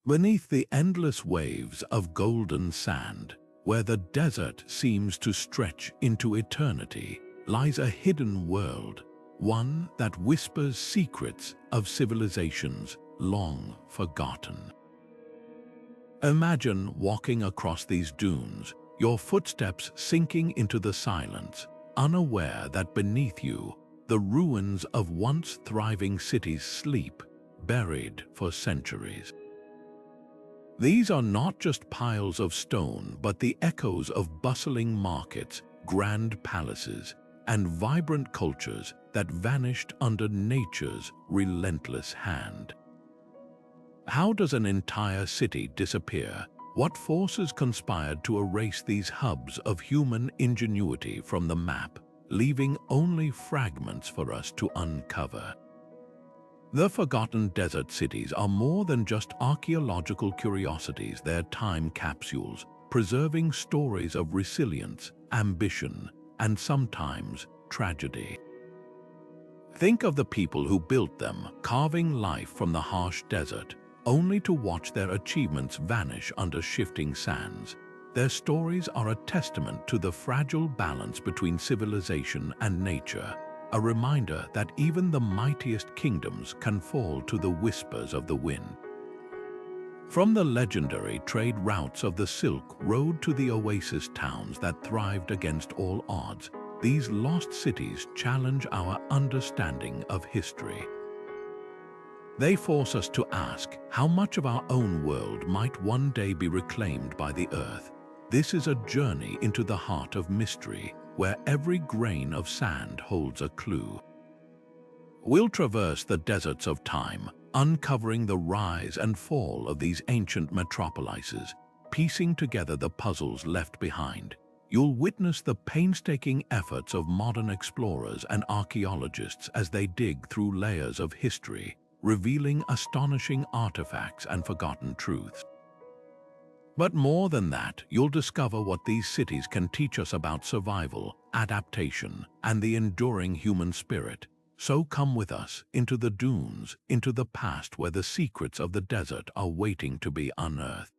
Beneath the endless waves of golden sand, where the desert seems to stretch into eternity, lies a hidden world, one that whispers secrets of civilizations long forgotten. Imagine walking across these dunes, your footsteps sinking into the silence, unaware that beneath you, the ruins of once thriving cities sleep, buried for centuries. These are not just piles of stone, but the echoes of bustling markets, grand palaces, and vibrant cultures that vanished under nature's relentless hand. How does an entire city disappear? What forces conspired to erase these hubs of human ingenuity from the map, leaving only fragments for us to uncover? The forgotten desert cities are more than just archaeological curiosities. They're time capsules, preserving stories of resilience, ambition, and sometimes tragedy. Think of the people who built them, carving life from the harsh desert, only to watch their achievements vanish under shifting sands. Their stories are a testament to the fragile balance between civilization and nature, a reminder that even the mightiest kingdoms can fall to the whispers of the wind. From the legendary trade routes of the Silk Road to the Oasis towns that thrived against all odds, these lost cities challenge our understanding of history. They force us to ask how much of our own world might one day be reclaimed by the earth. This is a journey into the heart of mystery, where every grain of sand holds a clue. We'll traverse the deserts of time, uncovering the rise and fall of these ancient metropolises, piecing together the puzzles left behind. You'll witness the painstaking efforts of modern explorers and archaeologists as they dig through layers of history, revealing astonishing artifacts and forgotten truths. But more than that, you'll discover what these cities can teach us about survival, adaptation, and the enduring human spirit. So come with us into the dunes, into the past where the secrets of the desert are waiting to be unearthed.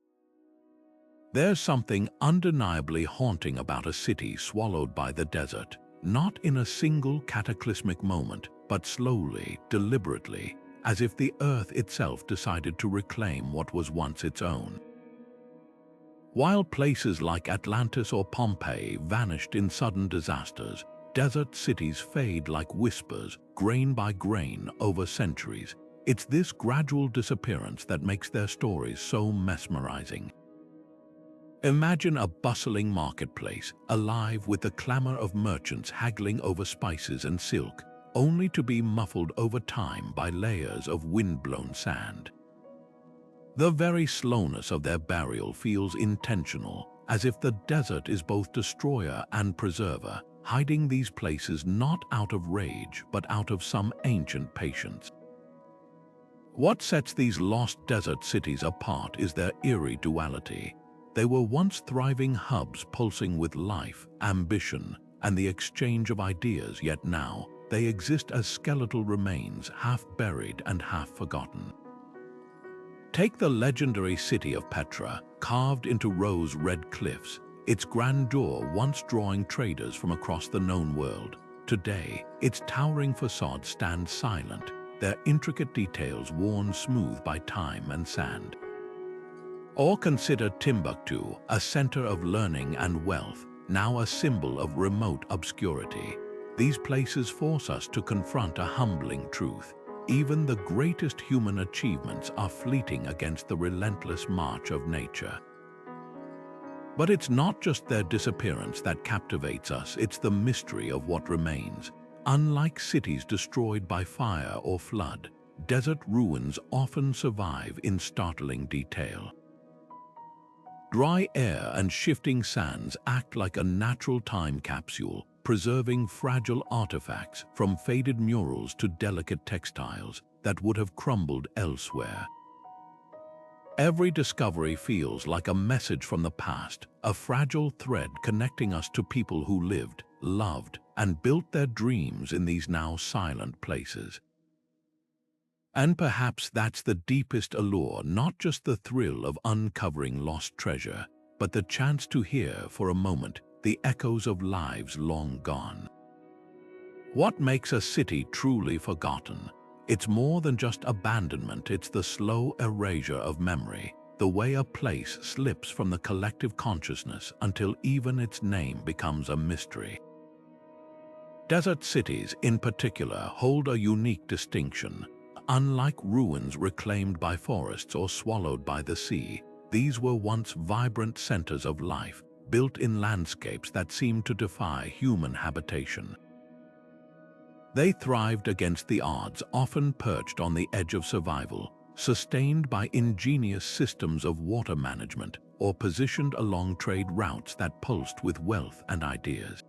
There's something undeniably haunting about a city swallowed by the desert, not in a single cataclysmic moment, but slowly, deliberately, as if the earth itself decided to reclaim what was once its own. While places like Atlantis or Pompeii vanished in sudden disasters, desert cities fade like whispers, grain by grain, over centuries. It's this gradual disappearance that makes their stories so mesmerizing. Imagine a bustling marketplace, alive with the clamor of merchants haggling over spices and silk, only to be muffled over time by layers of wind-blown sand. The very slowness of their burial feels intentional, as if the desert is both destroyer and preserver, hiding these places not out of rage but out of some ancient patience. What sets these lost desert cities apart is their eerie duality. They were once thriving hubs pulsing with life, ambition, and the exchange of ideas, yet now they exist as skeletal remains, half buried and half forgotten. Take the legendary city of Petra, carved into rose-red cliffs, its grandeur once drawing traders from across the known world. Today, its towering facade stands silent, their intricate details worn smooth by time and sand. Or consider Timbuktu, a center of learning and wealth, now a symbol of remote obscurity. These places force us to confront a humbling truth. Even the greatest human achievements are fleeting against the relentless march of nature. But it's not just their disappearance that captivates us, it's the mystery of what remains. Unlike cities destroyed by fire or flood, desert ruins often survive in startling detail. Dry air and shifting sands act like a natural time capsule, preserving fragile artifacts from faded murals to delicate textiles that would have crumbled elsewhere. Every discovery feels like a message from the past, a fragile thread connecting us to people who lived, loved, and built their dreams in these now silent places. And perhaps that's the deepest allure, not just the thrill of uncovering lost treasure, but the chance to hear, for a moment, the echoes of lives long gone. What makes a city truly forgotten? It's more than just abandonment, it's the slow erasure of memory, the way a place slips from the collective consciousness until even its name becomes a mystery. Desert cities, in particular, hold a unique distinction. Unlike ruins reclaimed by forests or swallowed by the sea, these were once vibrant centers of life, built in landscapes that seemed to defy human habitation. They thrived against the odds, often perched on the edge of survival, sustained by ingenious systems of water management or positioned along trade routes that pulsed with wealth and ideas.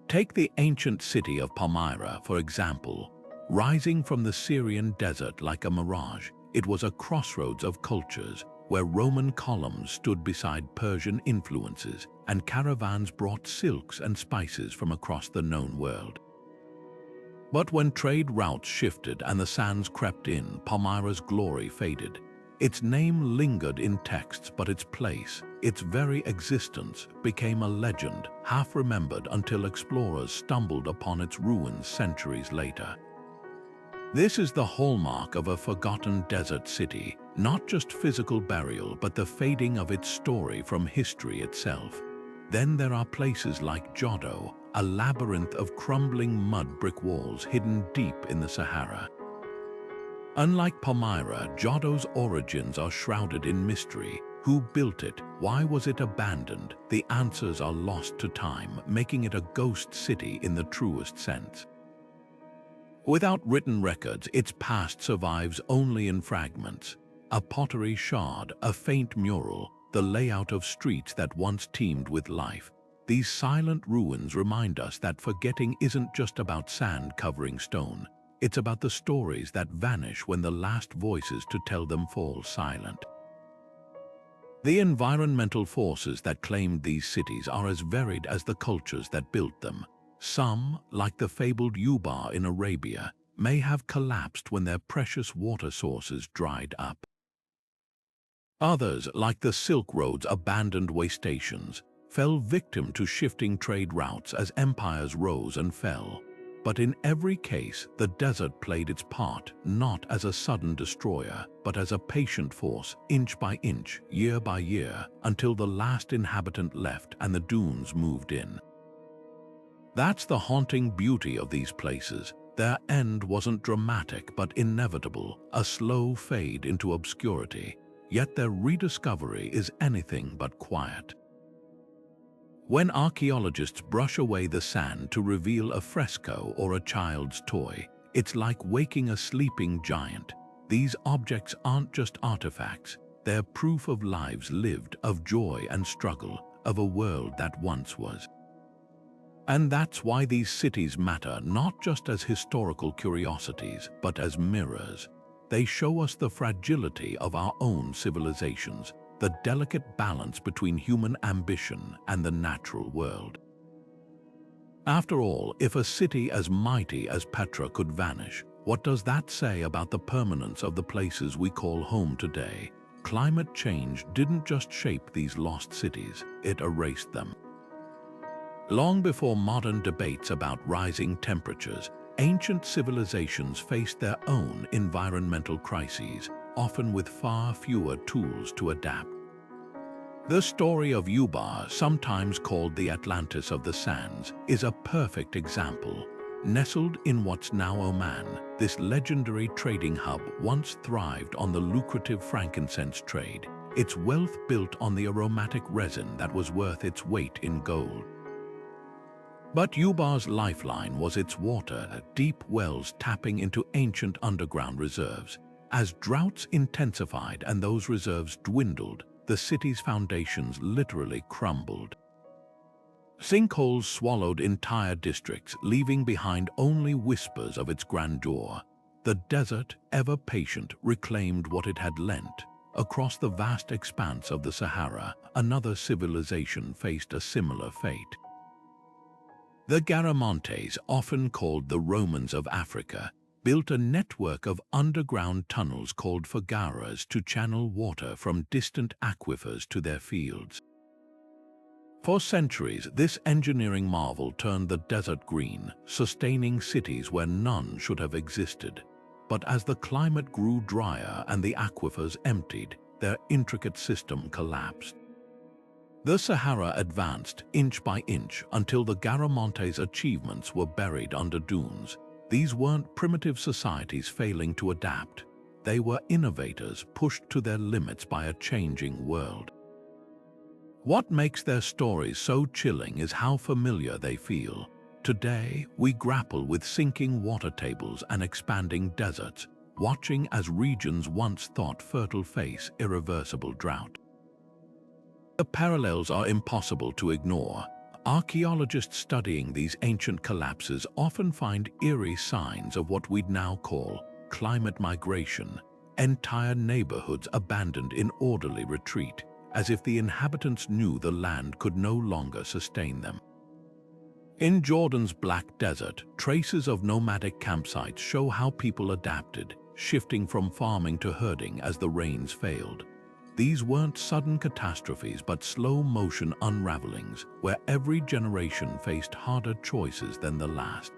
Take the ancient city of Palmyra, for example. Rising from the Syrian desert like a mirage, it was a crossroads of cultures where Roman columns stood beside Persian influences and caravans brought silks and spices from across the known world. But when trade routes shifted and the sands crept in, Palmyra's glory faded. Its name lingered in texts, but its place, its very existence, became a legend, half remembered until explorers stumbled upon its ruins centuries later. This is the hallmark of a forgotten desert city, not just physical burial, but the fading of its story from history itself. Then there are places like Djado, a labyrinth of crumbling mud brick walls hidden deep in the Sahara. Unlike Palmyra, Djado's origins are shrouded in mystery. Who built it? Why was it abandoned? The answers are lost to time, making it a ghost city in the truest sense. Without written records, its past survives only in fragments. A pottery shard, a faint mural, the layout of streets that once teemed with life. These silent ruins remind us that forgetting isn't just about sand covering stone. It's about the stories that vanish when the last voices to tell them fall silent. The environmental forces that claimed these cities are as varied as the cultures that built them. Some, like the fabled Ubar in Arabia, may have collapsed when their precious water sources dried up. Others, like the Silk Road's abandoned way stations, fell victim to shifting trade routes as empires rose and fell. But in every case, the desert played its part, not as a sudden destroyer, but as a patient force, inch by inch, year by year, until the last inhabitant left and the dunes moved in. That's the haunting beauty of these places. Their end wasn't dramatic but inevitable, a slow fade into obscurity. Yet their rediscovery is anything but quiet. When archaeologists brush away the sand to reveal a fresco or a child's toy, it's like waking a sleeping giant. These objects aren't just artifacts, they're proof of lives lived, of joy and struggle, of a world that once was. And that's why these cities matter, not just as historical curiosities, but as mirrors. They show us the fragility of our own civilizations, the delicate balance between human ambition and the natural world. After all, if a city as mighty as Petra could vanish, what does that say about the permanence of the places we call home today? Climate change didn't just shape these lost cities, it erased them. Long before modern debates about rising temperatures, ancient civilizations faced their own environmental crises, often with far fewer tools to adapt. The story of Ubar, sometimes called the Atlantis of the Sands, is a perfect example. Nestled in what's now Oman, this legendary trading hub once thrived on the lucrative frankincense trade, its wealth built on the aromatic resin that was worth its weight in gold. But Ubar's lifeline was its water, deep wells tapping into ancient underground reserves. As droughts intensified and those reserves dwindled, the city's foundations literally crumbled. Sinkholes swallowed entire districts, leaving behind only whispers of its grandeur. The desert, ever patient, reclaimed what it had lent. Across the vast expanse of the Sahara, another civilization faced a similar fate. The Garamantes, often called the Romans of Africa, built a network of underground tunnels called fagaras to channel water from distant aquifers to their fields. For centuries, this engineering marvel turned the desert green, sustaining cities where none should have existed. But as the climate grew drier and the aquifers emptied, their intricate system collapsed. The Sahara advanced inch by inch until the Garamontes' achievements were buried under dunes. These weren't primitive societies failing to adapt. They were innovators pushed to their limits by a changing world. What makes their stories so chilling is how familiar they feel. Today, we grapple with sinking water tables and expanding deserts, watching as regions once thought fertile face irreversible drought. The parallels are impossible to ignore. Archaeologists studying these ancient collapses often find eerie signs of what we'd now call climate migration, entire neighborhoods abandoned in orderly retreat, as if the inhabitants knew the land could no longer sustain them. In Jordan's Black Desert, traces of nomadic campsites show how people adapted, shifting from farming to herding as the rains failed. These weren't sudden catastrophes but slow-motion unravelings, where every generation faced harder choices than the last.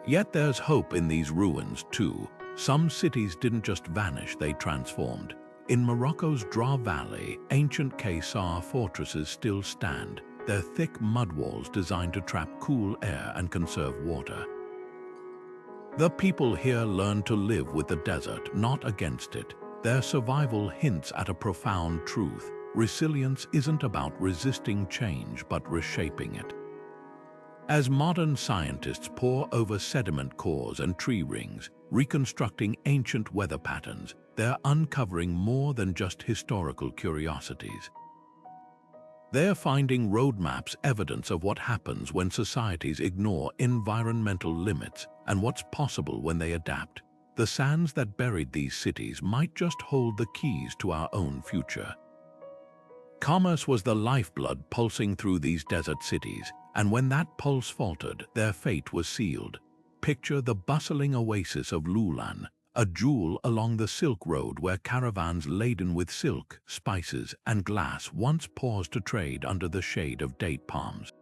Yet there's hope in these ruins too. Some cities didn't just vanish, they transformed. In Morocco's Drought Valley, ancient Qaisar fortresses still stand, their thick mud walls designed to trap cool air and conserve water. The people here learned to live with the desert, not against it. Their survival hints at a profound truth. Resilience isn't about resisting change, but reshaping it. As modern scientists pore over sediment cores and tree rings, reconstructing ancient weather patterns, they're uncovering more than just historical curiosities. They're finding roadmaps, evidence of what happens when societies ignore environmental limits and what's possible when they adapt. The sands that buried these cities might just hold the keys to our own future. Commerce was the lifeblood pulsing through these desert cities, and when that pulse faltered, their fate was sealed. Picture the bustling oasis of Lulan, a jewel along the Silk Road where caravans laden with silk, spices, and glass once paused to trade under the shade of date palms.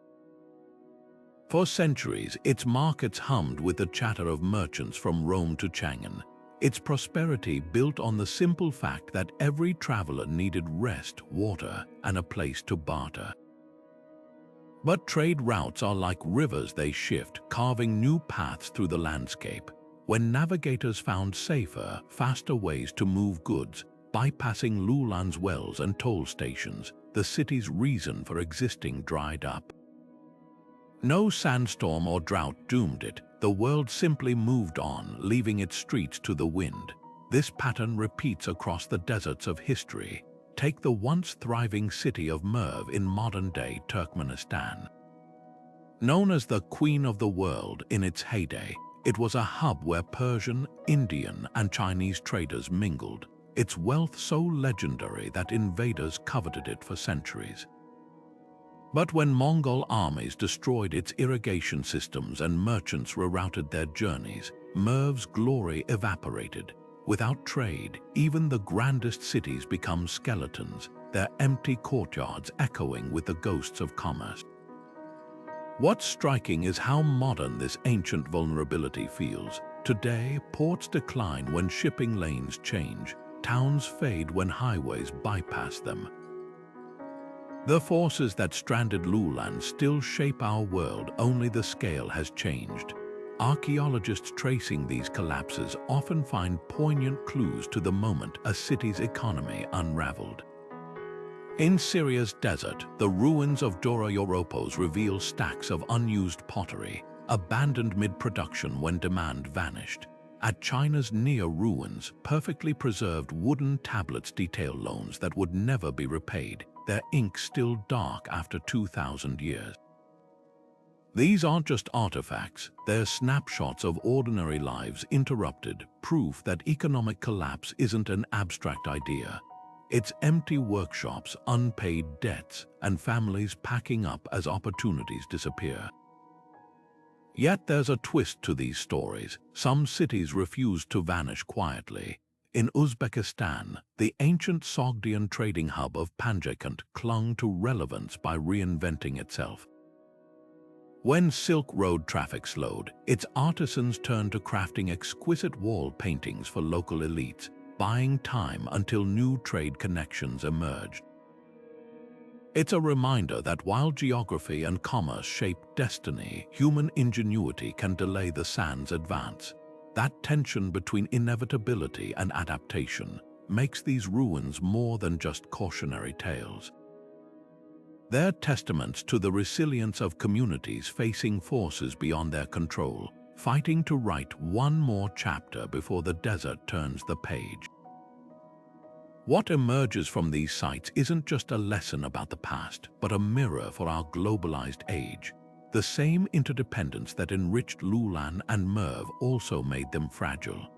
For centuries, its markets hummed with the chatter of merchants from Rome to Chang'an. Its prosperity built on the simple fact that every traveler needed rest, water, and a place to barter. But trade routes are like rivers, they shift, carving new paths through the landscape. When navigators found safer, faster ways to move goods, bypassing Lulan's wells and toll stations, the city's reason for existing dried up. No sandstorm or drought doomed it. The world simply moved on, leaving its streets to the wind. This pattern repeats across the deserts of history. Take the once thriving city of Merv in modern-day Turkmenistan. Known as the Queen of the World in its heyday, it was a hub where Persian, Indian, and Chinese traders mingled, its wealth so legendary that invaders coveted it for centuries. But when Mongol armies destroyed its irrigation systems and merchants rerouted their journeys, Merv's glory evaporated. Without trade, even the grandest cities become skeletons, their empty courtyards echoing with the ghosts of commerce. What's striking is how modern this ancient vulnerability feels. Today, ports decline when shipping lanes change, towns fade when highways bypass them. The forces that stranded Lulan still shape our world, only the scale has changed. Archaeologists tracing these collapses often find poignant clues to the moment a city's economy unraveled. In Syria's desert, the ruins of Dora Europos reveal stacks of unused pottery, abandoned mid-production when demand vanished. At China's near ruins, perfectly preserved wooden tablets detail loans that would never be repaid, their ink still dark after 2,000 years. These aren't just artifacts, they're snapshots of ordinary lives interrupted, proof that economic collapse isn't an abstract idea. It's empty workshops, unpaid debts, and families packing up as opportunities disappear. Yet there's a twist to these stories. Some cities refuse to vanish quietly. In Uzbekistan, the ancient Sogdian trading hub of Panjshir clung to relevance by reinventing itself. When Silk Road traffic slowed, its artisans turned to crafting exquisite wall paintings for local elites, buying time until new trade connections emerged. It's a reminder that while geography and commerce shape destiny, human ingenuity can delay the sand's advance. That tension between inevitability and adaptation makes these ruins more than just cautionary tales. They're testaments to the resilience of communities facing forces beyond their control, fighting to write one more chapter before the desert turns the page. What emerges from these sites isn't just a lesson about the past, but a mirror for our globalized age. The same interdependence that enriched Lulan and Merv also made them fragile.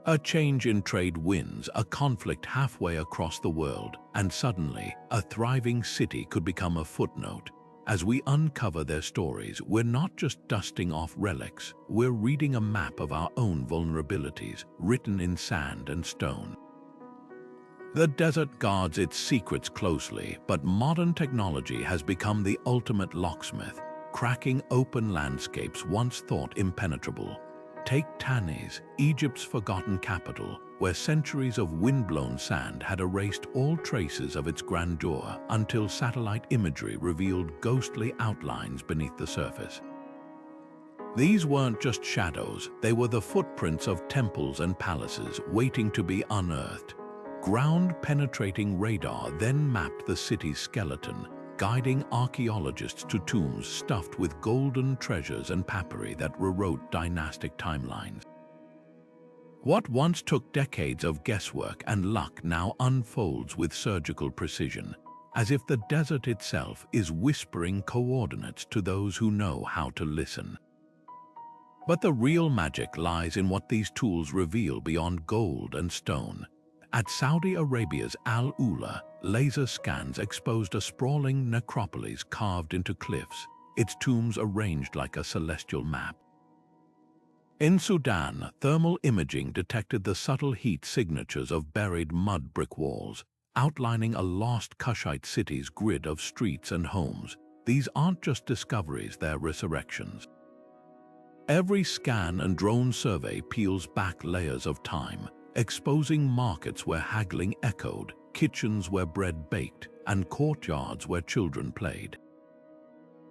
A change in trade wins a conflict halfway across the world, and suddenly, a thriving city could become a footnote. As we uncover their stories, we're not just dusting off relics, we're reading a map of our own vulnerabilities, written in sand and stone. The desert guards its secrets closely, but modern technology has become the ultimate locksmith, cracking open landscapes once thought impenetrable. Take Tanis, Egypt's forgotten capital, where centuries of windblown sand had erased all traces of its grandeur until satellite imagery revealed ghostly outlines beneath the surface. These weren't just shadows, they were the footprints of temples and palaces waiting to be unearthed. Ground-penetrating radar then mapped the city's skeleton, guiding archaeologists to tombs stuffed with golden treasures and papyri that rewrote dynastic timelines. What once took decades of guesswork and luck now unfolds with surgical precision, as if the desert itself is whispering coordinates to those who know how to listen. But the real magic lies in what these tools reveal beyond gold and stone. At Saudi Arabia's Al Ula, laser scans exposed a sprawling necropolis carved into cliffs, its tombs arranged like a celestial map. In Sudan, thermal imaging detected the subtle heat signatures of buried mud brick walls, outlining a lost Kushite city's grid of streets and homes. These aren't just discoveries, they're resurrections. Every scan and drone survey peels back layers of time, exposing markets where haggling echoed, kitchens where bread baked, and courtyards where children played.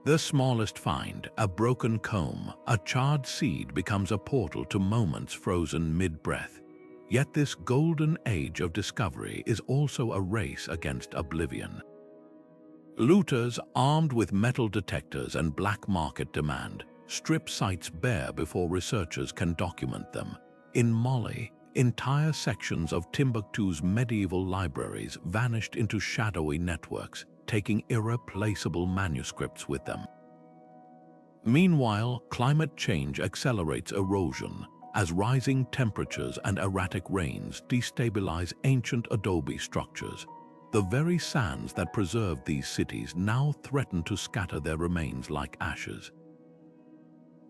The smallest find, a broken comb, a charred seed, becomes a portal to moments frozen mid-breath. Yet this golden age of discovery is also a race against oblivion. Looters, armed with metal detectors and black market demand, strip sites bare before researchers can document them. In Mali, entire sections of Timbuktu's medieval libraries vanished into shadowy networks, taking irreplaceable manuscripts with them. Meanwhile, climate change accelerates erosion, as rising temperatures and erratic rains destabilize ancient adobe structures. The very sands that preserved these cities now threaten to scatter their remains like ashes.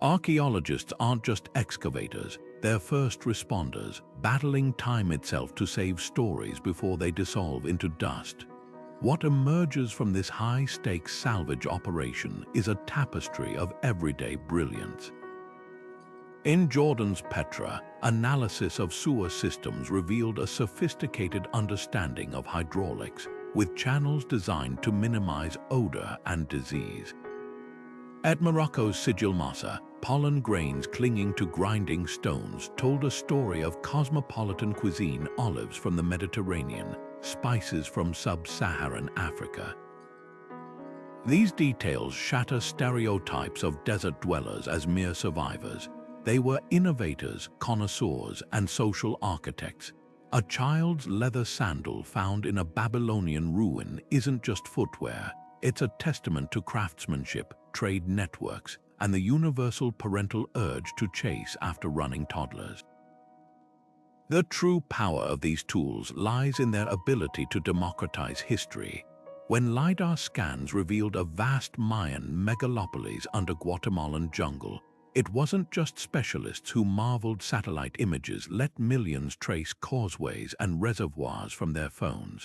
Archaeologists aren't just excavators, they're first responders, battling time itself to save stories before they dissolve into dust. What emerges from this high-stakes salvage operation is a tapestry of everyday brilliance. In Jordan's Petra, analysis of sewer systems revealed a sophisticated understanding of hydraulics, with channels designed to minimize odor and disease. At Morocco's Sijil Massa, pollen grains clinging to grinding stones told a story of cosmopolitan cuisine: olives from the Mediterranean, spices from sub-Saharan Africa. These details shatter stereotypes of desert dwellers as mere survivors. They were innovators, connoisseurs, and social architects. A child's leather sandal found in a Babylonian ruin isn't just footwear. It's a testament to craftsmanship, trade networks, and the universal parental urge to chase after running toddlers. The true power of these tools lies in their ability to democratize history. When LiDAR scans revealed a vast Mayan megalopolis under Guatemalan jungle, it wasn't just specialists who marveled. Satellite images let millions trace causeways and reservoirs from their phones.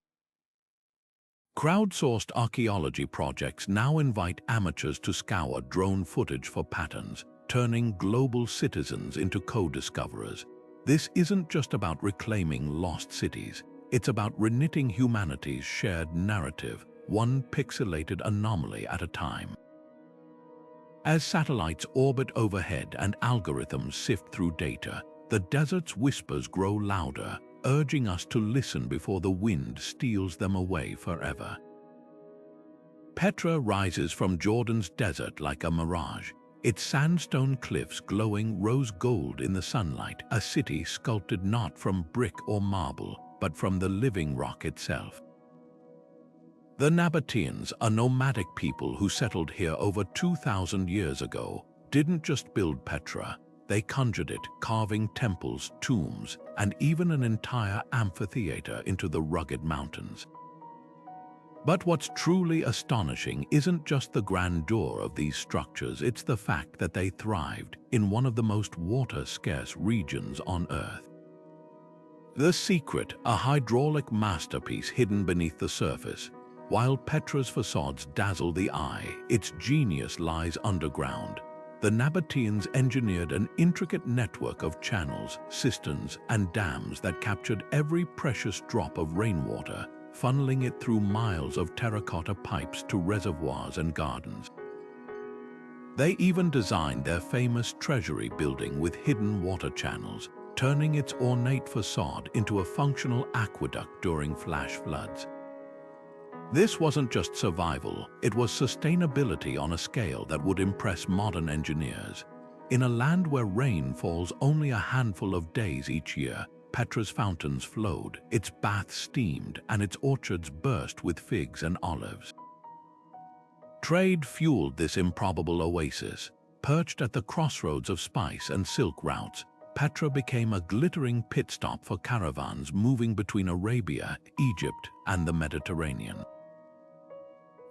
Crowdsourced archaeology projects now invite amateurs to scour drone footage for patterns, turning global citizens into co-discoverers. This isn't just about reclaiming lost cities, it's about reknitting humanity's shared narrative, one pixelated anomaly at a time. As satellites orbit overhead and algorithms sift through data, the desert's whispers grow louder, urging us to listen before the wind steals them away forever. Petra rises from Jordan's desert like a mirage, its sandstone cliffs glowing rose gold in the sunlight, a city sculpted not from brick or marble, but from the living rock itself. The Nabatians, a nomadic people who settled here over 2,000 years ago, didn't just build Petra. They conjured it, carving temples, tombs, and even an entire amphitheater into the rugged mountains. But what's truly astonishing isn't just the grandeur of these structures, it's the fact that they thrived in one of the most water-scarce regions on Earth. The secret, a hydraulic masterpiece hidden beneath the surface. While Petra's facades dazzle the eye, its genius lies underground. The Nabatians engineered an intricate network of channels, cisterns, and dams that captured every precious drop of rainwater, funneling it through miles of terracotta pipes to reservoirs and gardens. They even designed their famous treasury building with hidden water channels, turning its ornate facade into a functional aqueduct during flash floods. This wasn't just survival, it was sustainability on a scale that would impress modern engineers. In a land where rain falls only a handful of days each year, Petra's fountains flowed, its baths steamed, and its orchards burst with figs and olives. Trade fueled this improbable oasis. Perched at the crossroads of spice and silk routes, Petra became a glittering pit stop for caravans moving between Arabia, Egypt, and the Mediterranean.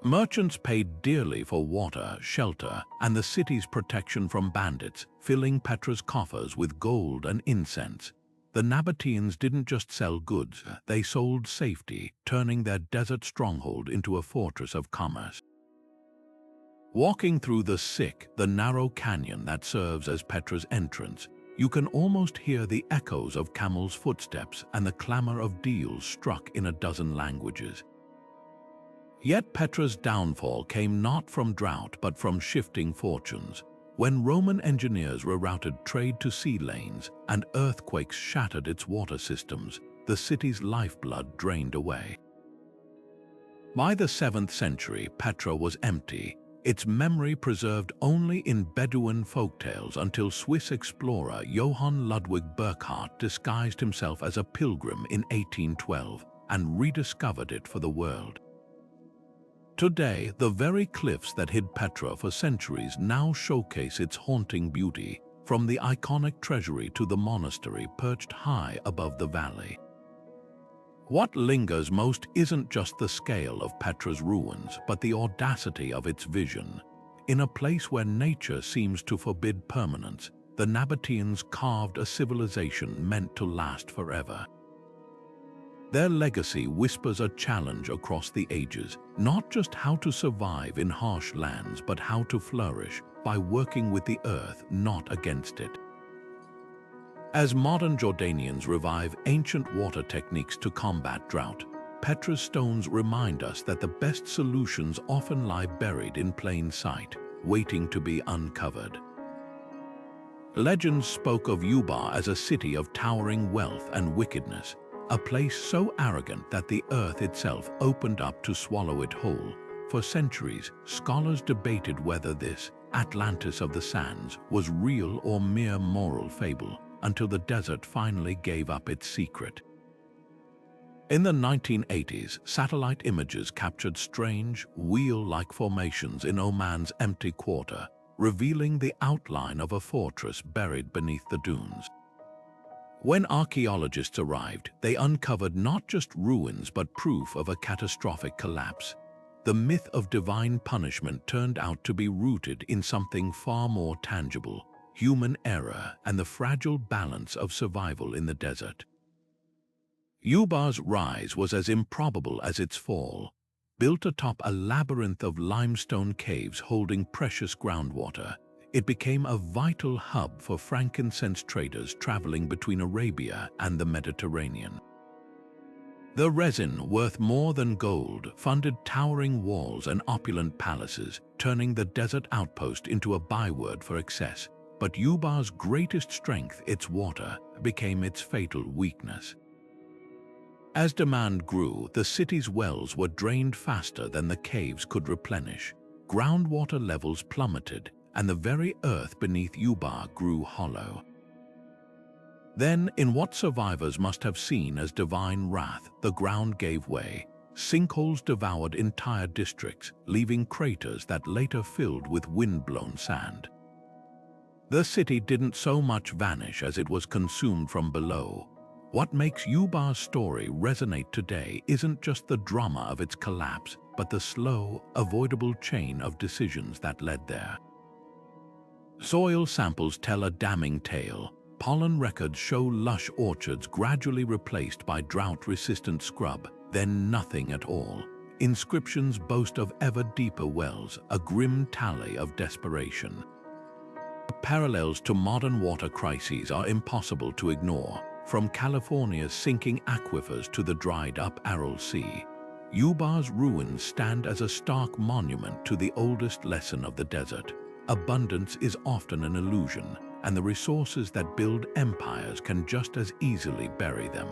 Merchants paid dearly for water, shelter, and the city's protection from bandits, filling Petra's coffers with gold and incense. The Nabatians didn't just sell goods, they sold safety, turning their desert stronghold into a fortress of commerce. Walking through the narrow canyon that serves as Petra's entrance, you can almost hear the echoes of camels' footsteps and the clamor of deals struck in a dozen languages. Yet Petra's downfall came not from drought but from shifting fortunes. When Roman engineers rerouted trade to sea lanes and earthquakes shattered its water systems, the city's lifeblood drained away. By the 7th century, Petra was empty, its memory preserved only in Bedouin folktales until Swiss explorer Johann Ludwig Burckhardt disguised himself as a pilgrim in 1812 and rediscovered it for the world. Today, the very cliffs that hid Petra for centuries now showcase its haunting beauty, from the iconic treasury to the monastery perched high above the valley. What lingers most isn't just the scale of Petra's ruins, but the audacity of its vision. In a place where nature seems to forbid permanence, the Nabatians carved a civilization meant to last forever. Their legacy whispers a challenge across the ages, not just how to survive in harsh lands, but how to flourish by working with the earth, not against it. As modern Jordanians revive ancient water techniques to combat drought, Petra's stones remind us that the best solutions often lie buried in plain sight, waiting to be uncovered. Legends spoke of Ubar as a city of towering wealth and wickedness, a place so arrogant that the earth itself opened up to swallow it whole. For centuries, scholars debated whether this Atlantis of the sands was real or mere moral fable, until the desert finally gave up its secret. In the 1980s, satellite images captured strange, wheel-like formations in Oman's empty quarter, revealing the outline of a fortress buried beneath the dunes. When archaeologists arrived, they uncovered not just ruins but proof of a catastrophic collapse. the myth of divine punishment turned out to be rooted in something far more tangible: human error and the fragile balance of survival in the desert. Ubar's rise was as improbable as its fall. Built atop a labyrinth of limestone caves holding precious groundwater, it became a vital hub for frankincense traders traveling between Arabia and the Mediterranean. The resin, worth more than gold, funded towering walls and opulent palaces, turning the desert outpost into a byword for excess. But Ubar's greatest strength, its water, became its fatal weakness. As demand grew, the city's wells were drained faster than the caves could replenish. Groundwater levels plummeted, and the very earth beneath Ubar grew hollow. Then, in what survivors must have seen as divine wrath, the ground gave way. Sinkholes devoured entire districts, leaving craters that later filled with wind-blown sand. The city didn't so much vanish as it was consumed from below. What makes Ubar's story resonate today isn't just the drama of its collapse, but the slow, avoidable chain of decisions that led there. Soil samples tell a damning tale. Pollen records show lush orchards gradually replaced by drought-resistant scrub, then nothing at all. Inscriptions boast of ever deeper wells, a grim tally of desperation. Parallels to modern water crises are impossible to ignore. From California's sinking aquifers to the dried-up Aral Sea, Ubar's ruins stand as a stark monument to the oldest lesson of the desert. Abundance is often an illusion, and the resources that build empires can just as easily bury them.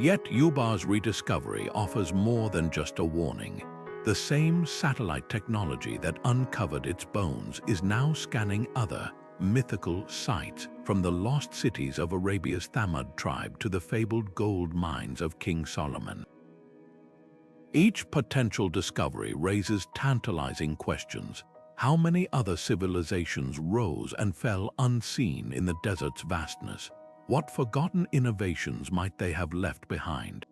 Yet Ubar's rediscovery offers more than just a warning. The same satellite technology that uncovered its bones is now scanning other, mythical sites, from the lost cities of Arabia's Thamud tribe to the fabled gold mines of King Solomon. Each potential discovery raises tantalizing questions. How many other civilizations rose and fell unseen in the desert's vastness? What forgotten innovations might they have left behind?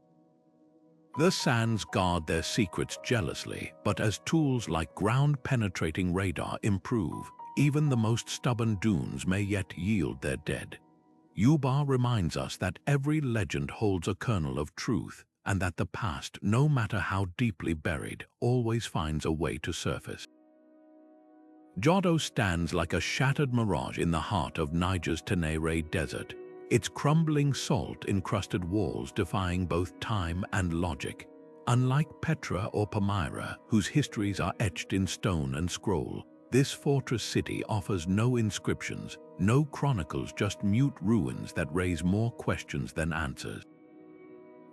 The sands guard their secrets jealously, but as tools like ground-penetrating radar improve, even the most stubborn dunes may yet yield their dead. Ubar reminds us that every legend holds a kernel of truth, and that the past, no matter how deeply buried, always finds a way to surface. Djado stands like a shattered mirage in the heart of Niger's Tenere Desert, its crumbling salt-encrusted walls defying both time and logic. Unlike Petra or Palmyra, whose histories are etched in stone and scroll, this fortress city offers no inscriptions, no chronicles, just mute ruins that raise more questions than answers.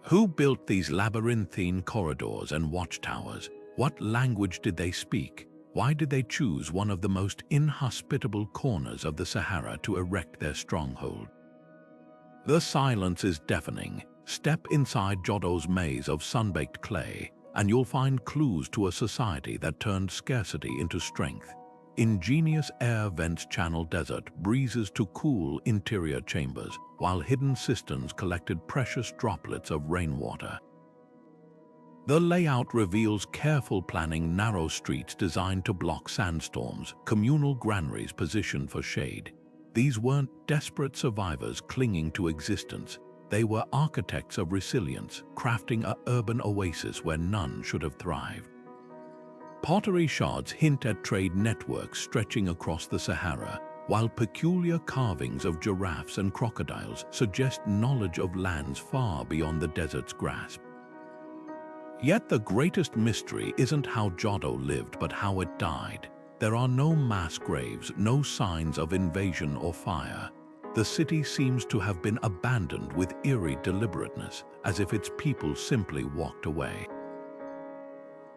Who built these labyrinthine corridors and watchtowers? What language did they speak? Why did they choose one of the most inhospitable corners of the Sahara to erect their stronghold? The silence is deafening. Step inside Djado's maze of sun-baked clay, and you'll find clues to a society that turned scarcity into strength. Ingenious air vents channel desert breezes to cool interior chambers, while hidden cisterns collected precious droplets of rainwater. The layout reveals careful planning: narrow streets designed to block sandstorms, communal granaries positioned for shade. These weren't desperate survivors clinging to existence. They were architects of resilience, crafting an urban oasis where none should have thrived. Pottery shards hint at trade networks stretching across the Sahara, while peculiar carvings of giraffes and crocodiles suggest knowledge of lands far beyond the desert's grasp. Yet the greatest mystery isn't how Djado lived, but how it died. There are no mass graves, no signs of invasion or fire. The city seems to have been abandoned with eerie deliberateness, as if its people simply walked away.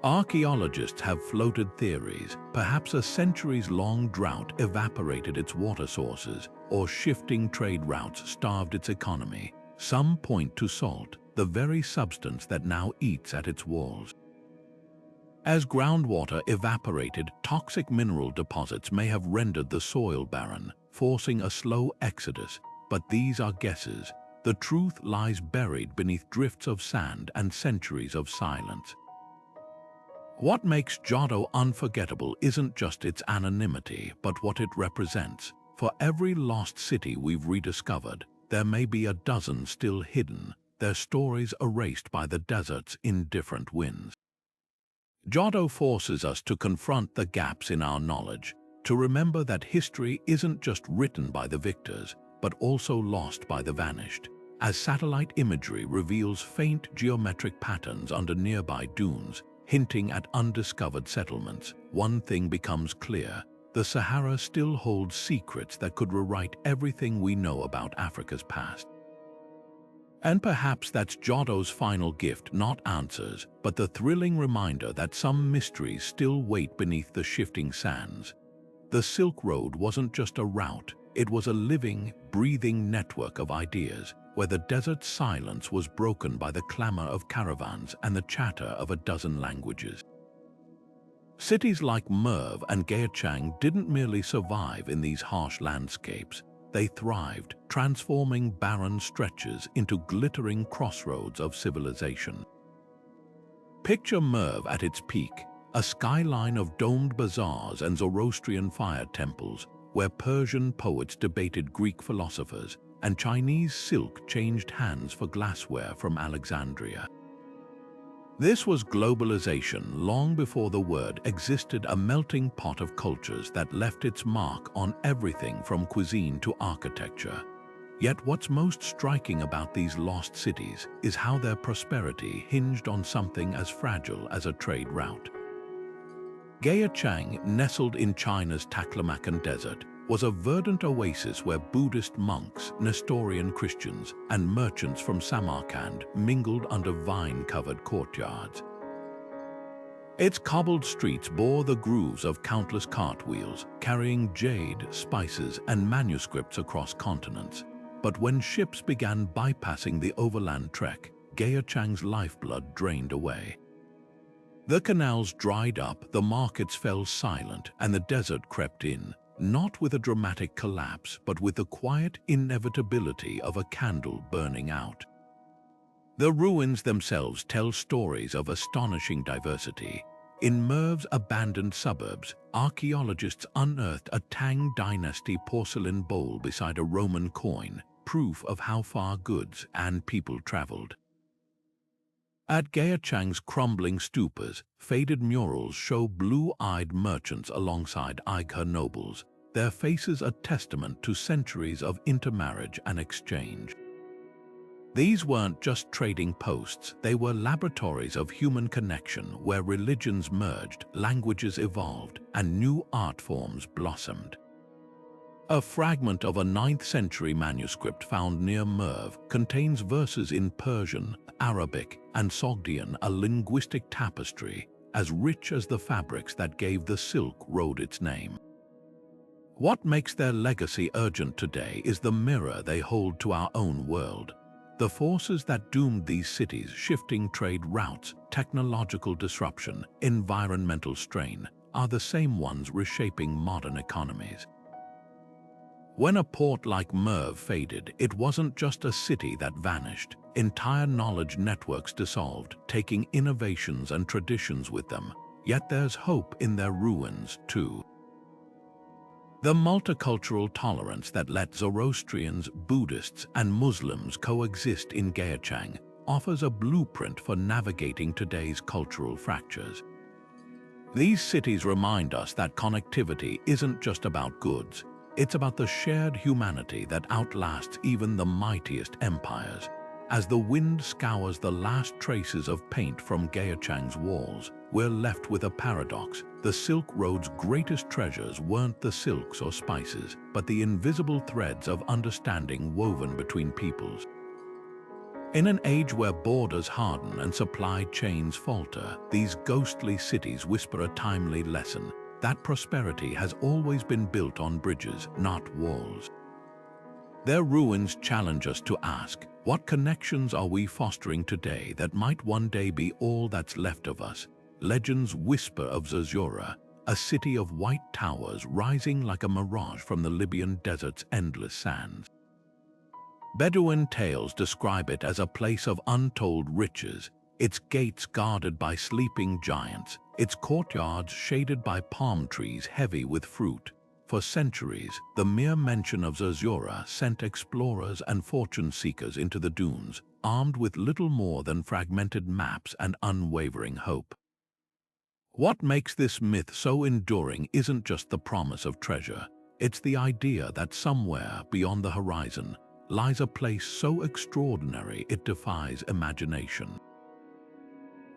Archaeologists have floated theories. Perhaps a centuries-long drought evaporated its water sources, or shifting trade routes starved its economy. Some point to salt, the very substance that now eats at its walls. As groundwater evaporated, toxic mineral deposits may have rendered the soil barren, forcing a slow exodus, but these are guesses. The truth lies buried beneath drifts of sand and centuries of silence. What makes Djado unforgettable isn't just its anonymity, but what it represents. For every lost city we've rediscovered, there may be a dozen still hidden, their stories erased by the desert's indifferent winds. Djado forces us to confront the gaps in our knowledge, to remember that history isn't just written by the victors, but also lost by the vanished. As satellite imagery reveals faint geometric patterns under nearby dunes, hinting at undiscovered settlements, one thing becomes clear: the Sahara still holds secrets that could rewrite everything we know about Africa's past. And perhaps that's Djado's final gift, not answers, but the thrilling reminder that some mysteries still wait beneath the shifting sands. The Silk Road wasn't just a route, it was a living, breathing network of ideas, where the desert's silence was broken by the clamor of caravans and the chatter of a dozen languages. Cities like Merv and Geochang didn't merely survive in these harsh landscapes. They thrived, transforming barren stretches into glittering crossroads of civilization. Picture Merv at its peak, a skyline of domed bazaars and Zoroastrian fire temples, where Persian poets debated Greek philosophers, and Chinese silk changed hands for glassware from Alexandria. This was globalization long before the word existed, a melting pot of cultures that left its mark on everything from cuisine to architecture. Yet what's most striking about these lost cities is how their prosperity hinged on something as fragile as a trade route. Geochang, nestled in China's Taklamakan Desert, was a verdant oasis where Buddhist monks, Nestorian Christians, and merchants from Samarkand mingled under vine-covered courtyards. Its cobbled streets bore the grooves of countless cartwheels, carrying jade, spices, and manuscripts across continents. But when ships began bypassing the overland trek, Geochang's lifeblood drained away. The canals dried up, the markets fell silent, and the desert crept in, not with a dramatic collapse, but with the quiet inevitability of a candle burning out. The ruins themselves tell stories of astonishing diversity. In Merv's abandoned suburbs, archaeologists unearthed a Tang dynasty porcelain bowl beside a Roman coin, proof of how far goods and people traveled. At Geochang's crumbling stupas, faded murals show blue-eyed merchants alongside Aiker nobles, their faces a testament to centuries of intermarriage and exchange. These weren't just trading posts, they were laboratories of human connection where religions merged, languages evolved, and new art forms blossomed. A fragment of a 9th century manuscript found near Merv contains verses in Persian, Arabic, and Sogdian, a linguistic tapestry as rich as the fabrics that gave the Silk Road its name. What makes their legacy urgent today is the mirror they hold to our own world. The forces that doomed these cities, shifting trade routes, technological disruption, environmental strain, are the same ones reshaping modern economies. When a port like Merv faded, it wasn't just a city that vanished. Entire knowledge networks dissolved, taking innovations and traditions with them. Yet there's hope in their ruins, too. The multicultural tolerance that let Zoroastrians, Buddhists, and Muslims coexist in Geochang offers a blueprint for navigating today's cultural fractures. These cities remind us that connectivity isn't just about goods. It's about the shared humanity that outlasts even the mightiest empires. As the wind scours the last traces of paint from Geochang's walls, we're left with a paradox. The Silk Road's greatest treasures weren't the silks or spices, but the invisible threads of understanding woven between peoples. In an age where borders harden and supply chains falter, these ghostly cities whisper a timely lesson: that prosperity has always been built on bridges, not walls. Their ruins challenge us to ask, what connections are we fostering today that might one day be all that's left of us? Legends whisper of Zazura, a city of white towers rising like a mirage from the Libyan desert's endless sands. Bedouin tales describe it as a place of untold riches, its gates guarded by sleeping giants, its courtyards shaded by palm trees heavy with fruit. For centuries, the mere mention of Zazura sent explorers and fortune-seekers into the dunes, armed with little more than fragmented maps and unwavering hope. What makes this myth so enduring isn't just the promise of treasure, it's the idea that somewhere beyond the horizon lies a place so extraordinary it defies imagination.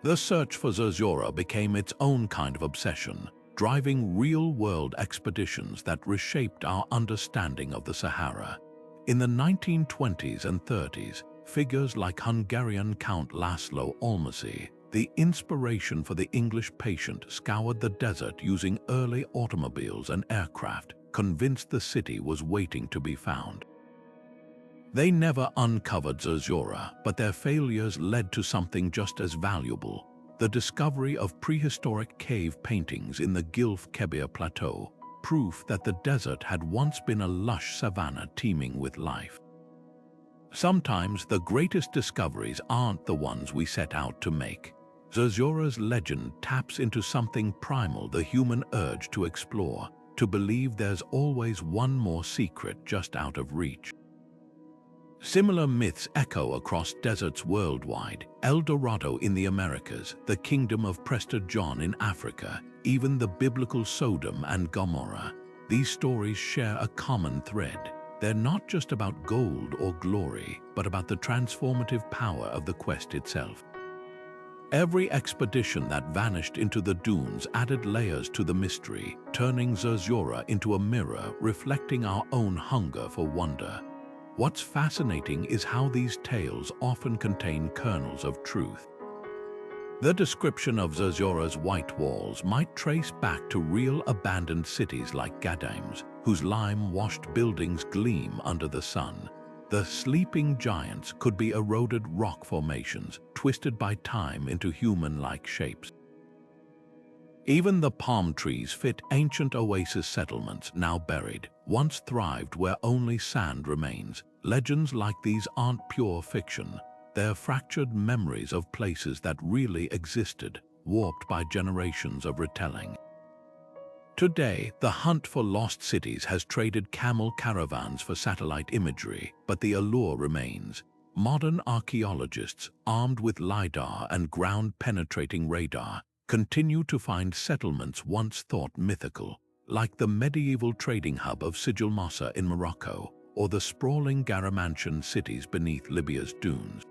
The search for Zazura became its own kind of obsession, driving real-world expeditions that reshaped our understanding of the Sahara. In the 1920s and 30s, figures like Hungarian Count Laszlo Olmosy, the inspiration for the English patient, scoured the desert using early automobiles and aircraft, convinced the city was waiting to be found. They never uncovered Zazura, but their failures led to something just as valuable: the discovery of prehistoric cave paintings in the Gilf Kebir Plateau, proof that the desert had once been a lush savanna teeming with life. Sometimes the greatest discoveries aren't the ones we set out to make. Zazura's legend taps into something primal, the human urge to explore, to believe there's always one more secret just out of reach. Similar myths echo across deserts worldwide: El Dorado in the Americas, the kingdom of Prester John in Africa, even the biblical Sodom and Gomorrah. These stories share a common thread. They're not just about gold or glory, but about the transformative power of the quest itself. Every expedition that vanished into the dunes added layers to the mystery, turning Zazura into a mirror reflecting our own hunger for wonder. What's fascinating is how these tales often contain kernels of truth. The description of Zazura's white walls might trace back to real abandoned cities like Ghadames, whose lime-washed buildings gleam under the sun. The sleeping giants could be eroded rock formations, twisted by time into human-like shapes. Even the palm trees fit ancient Oasis settlements now buried, once thrived where only sand remains. Legends like these aren't pure fiction. They're fractured memories of places that really existed, warped by generations of retelling. Today, the hunt for lost cities has traded camel caravans for satellite imagery, but the allure remains. Modern archaeologists, armed with LiDAR and ground-penetrating radar, continue to find settlements once thought mythical, like the medieval trading hub of Sijil Mossa in Morocco, or the sprawling Garamantian cities beneath Libya's dunes.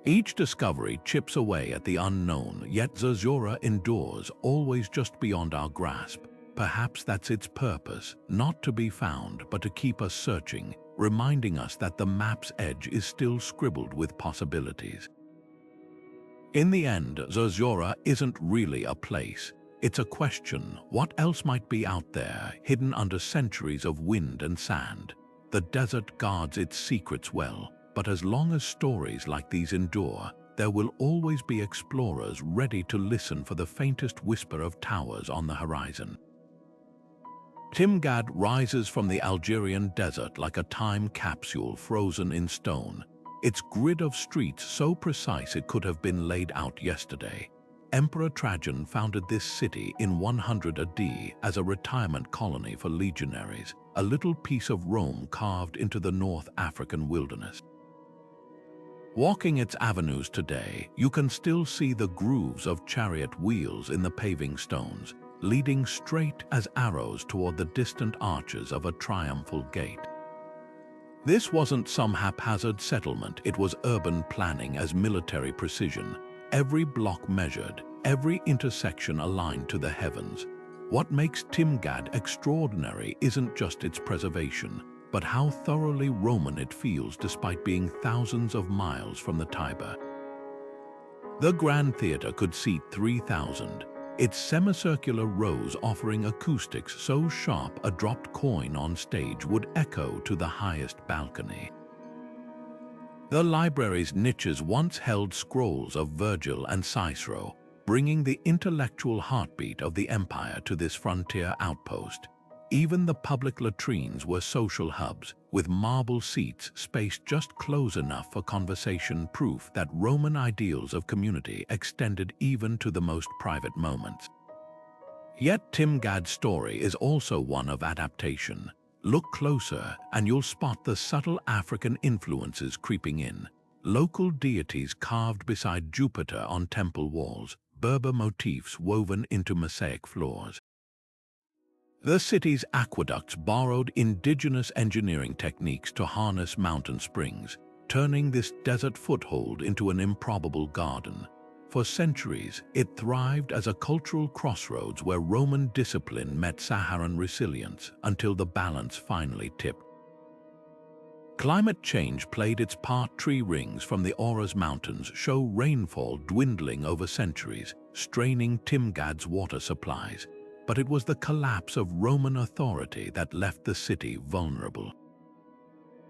Each discovery chips away at the unknown, yet Zazura endures, always just beyond our grasp. Perhaps that's its purpose, not to be found, but to keep us searching, reminding us that the map's edge is still scribbled with possibilities. In the end, Zazura isn't really a place. It's a question: what else might be out there, hidden under centuries of wind and sand? The desert guards its secrets well, but as long as stories like these endure, there will always be explorers ready to listen for the faintest whisper of towers on the horizon. Timgad rises from the Algerian desert like a time capsule frozen in stone, its grid of streets so precise it could have been laid out yesterday. Emperor Trajan founded this city in 100 AD as a retirement colony for legionaries, a little piece of Rome carved into the North African wilderness. Walking its avenues today, you can still see the grooves of chariot wheels in the paving stones, leading straight as arrows toward the distant arches of a triumphal gate. This wasn't some haphazard settlement, it was urban planning as military precision. Every block measured, every intersection aligned to the heavens. What makes Timgad extraordinary isn't just its preservation, but how thoroughly Roman it feels despite being thousands of miles from the Tiber. The Grand Theatre could seat 3,000, its semicircular rows offering acoustics so sharp a dropped coin on stage would echo to the highest balcony. The library's niches once held scrolls of Virgil and Cicero, bringing the intellectual heartbeat of the empire to this frontier outpost. Even the public latrines were social hubs, with marble seats spaced just close enough for conversation, proof that Roman ideals of community extended even to the most private moments. Yet Timgad's story is also one of adaptation. Look closer and you'll spot the subtle African influences creeping in. Local deities carved beside Jupiter on temple walls, Berber motifs woven into mosaic floors. The city's aqueducts borrowed indigenous engineering techniques to harness mountain springs, turning this desert foothold into an improbable garden. For centuries, it thrived as a cultural crossroads where Roman discipline met Saharan resilience until the balance finally tipped. Climate change played its part. Tree rings from the Auras Mountains show rainfall dwindling over centuries, straining Timgad's water supplies. But it was the collapse of Roman authority that left the city vulnerable.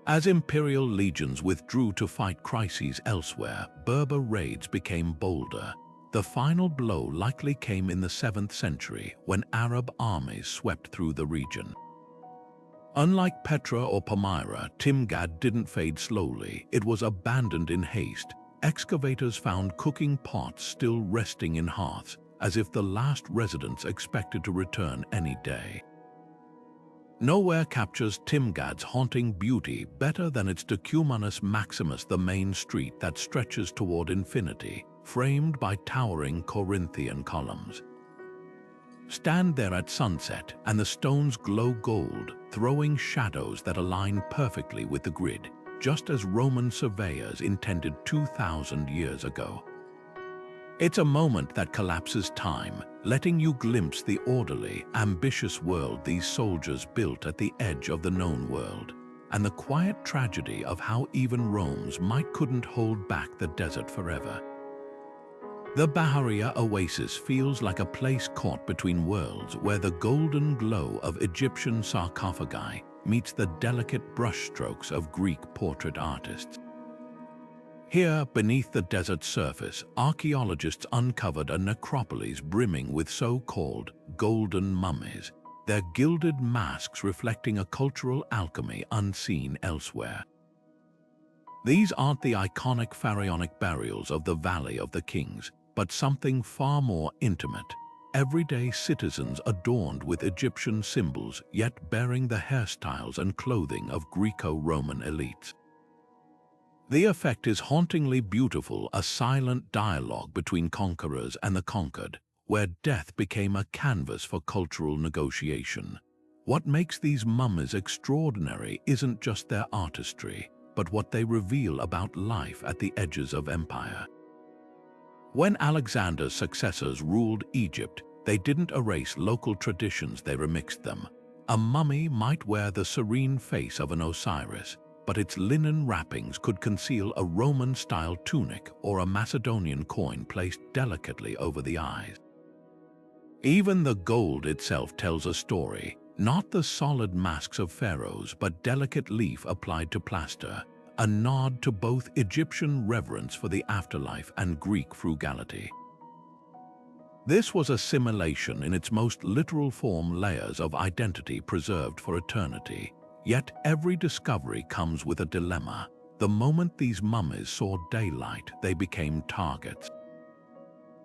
As imperial legions withdrew to fight crises elsewhere, Berber raids became bolder. The final blow likely came in the 7th century when Arab armies swept through the region. Unlike Petra or Palmyra, Timgad didn't fade slowly. It was abandoned in haste. Excavators found cooking pots still resting in hearths, as if the last residents expected to return any day. Nowhere captures Timgad's haunting beauty better than its Decumanus Maximus, the main street that stretches toward infinity, framed by towering Corinthian columns. Stand there at sunset and the stones glow gold, throwing shadows that align perfectly with the grid, just as Roman surveyors intended 2,000 years ago. It's a moment that collapses time, letting you glimpse the orderly, ambitious world these soldiers built at the edge of the known world, and the quiet tragedy of how even Rome's might couldn't hold back the desert forever. The Bahria Oasis feels like a place caught between worlds, where the golden glow of Egyptian sarcophagi meets the delicate brushstrokes of Greek portrait artists. Here, beneath the desert surface, archaeologists uncovered a necropolis brimming with so-called golden mummies, their gilded masks reflecting a cultural alchemy unseen elsewhere. These aren't the iconic pharaonic burials of the Valley of the Kings, but something far more intimate. Everyday citizens adorned with Egyptian symbols, yet bearing the hairstyles and clothing of Greco-Roman elites. The effect is hauntingly beautiful, a silent dialogue between conquerors and the conquered, where death became a canvas for cultural negotiation. What makes these mummies extraordinary isn't just their artistry, but what they reveal about life at the edges of empire. When Alexander's successors ruled Egypt, they didn't erase local traditions, they remixed them. A mummy might wear the serene face of an Osiris, but its linen wrappings could conceal a Roman-style tunic or a Macedonian coin placed delicately over the eyes. Even the gold itself tells a story, not the solid masks of pharaohs, but delicate leaf applied to plaster, a nod to both Egyptian reverence for the afterlife and Greek frugality. This was assimilation in its most literal form, layers of identity preserved for eternity. Yet every discovery comes with a dilemma. The moment these mummies saw daylight, they became targets.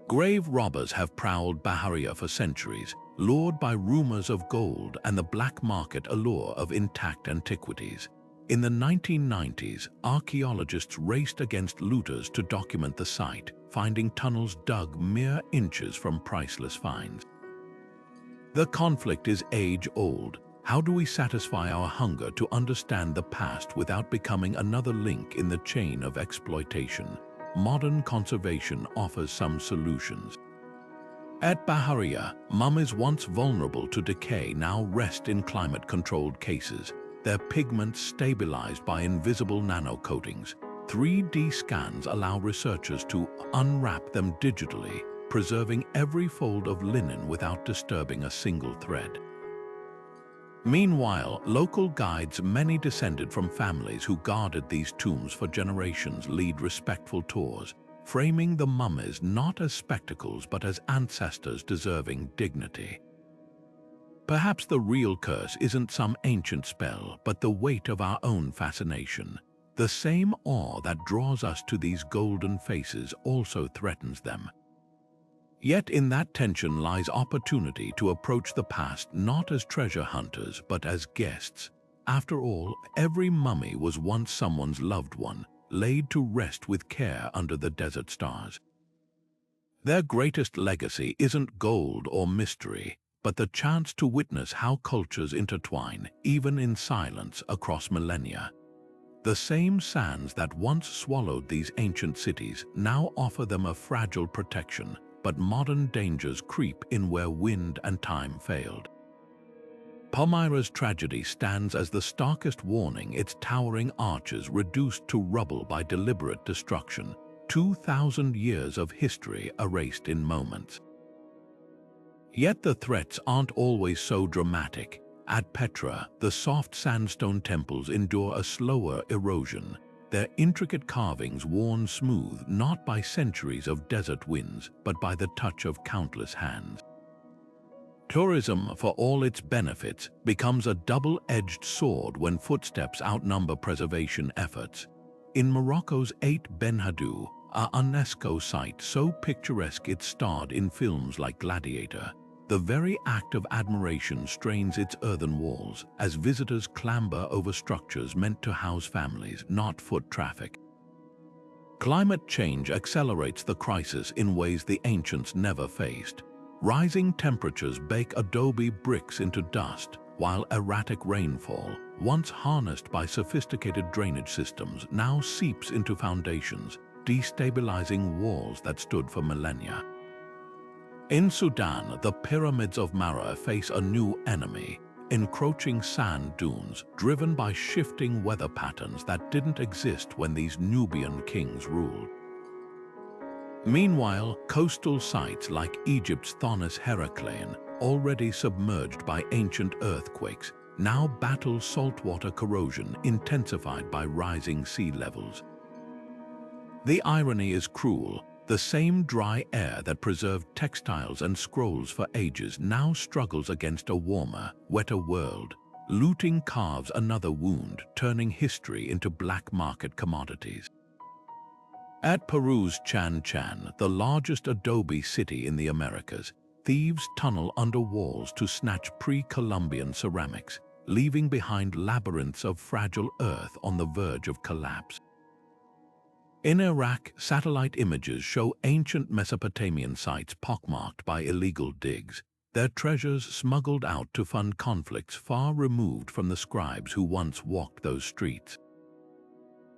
Grave robbers have prowled Bahria for centuries, lured by rumors of gold and the black market allure of intact antiquities. In the 1990s, archaeologists raced against looters to document the site, finding tunnels dug mere inches from priceless finds. The conflict is age-old. How do we satisfy our hunger to understand the past without becoming another link in the chain of exploitation? Modern conservation offers some solutions. At Bahria, mummies once vulnerable to decay now rest in climate-controlled cases, their pigments stabilized by invisible nanocoatings. 3D scans allow researchers to unwrap them digitally, preserving every fold of linen without disturbing a single thread. Meanwhile, local guides, many descended from families who guarded these tombs for generations, lead respectful tours, framing the mummies not as spectacles but as ancestors deserving dignity. Perhaps the real curse isn't some ancient spell, but the weight of our own fascination. The same awe that draws us to these golden faces also threatens them. Yet in that tension lies opportunity to approach the past not as treasure hunters, but as guests. After all, every mummy was once someone's loved one, laid to rest with care under the desert stars. Their greatest legacy isn't gold or mystery, but the chance to witness how cultures intertwine, even in silence, across millennia. The same sands that once swallowed these ancient cities now offer them a fragile protection, but modern dangers creep in where wind and time failed. Palmyra's tragedy stands as the starkest warning, its towering arches reduced to rubble by deliberate destruction, 2,000 years of history erased in moments. Yet the threats aren't always so dramatic. At Petra, the soft sandstone temples endure a slower erosion, their intricate carvings worn smooth not by centuries of desert winds, but by the touch of countless hands. Tourism, for all its benefits, becomes a double-edged sword when footsteps outnumber preservation efforts. In Morocco's Eight Benhadou, a UNESCO site so picturesque it starred in films like Gladiator, the very act of admiration strains its earthen walls as visitors clamber over structures meant to house families, not foot traffic. Climate change accelerates the crisis in ways the ancients never faced. Rising temperatures bake adobe bricks into dust, while erratic rainfall, once harnessed by sophisticated drainage systems, now seeps into foundations, destabilizing walls that stood for millennia. In Sudan, the pyramids of Mara face a new enemy, encroaching sand dunes driven by shifting weather patterns that didn't exist when these Nubian kings ruled. Meanwhile, coastal sites like Egypt's Thonis Heraclean, already submerged by ancient earthquakes, now battle saltwater corrosion intensified by rising sea levels. The irony is cruel. The same dry air that preserved textiles and scrolls for ages now struggles against a warmer, wetter world. Looting carves another wound, turning history into black market commodities. At Peru's Chan Chan, the largest adobe city in the Americas, thieves tunnel under walls to snatch pre-Columbian ceramics, leaving behind labyrinths of fragile earth on the verge of collapse. In Iraq, satellite images show ancient Mesopotamian sites pockmarked by illegal digs, their treasures smuggled out to fund conflicts far removed from the scribes who once walked those streets.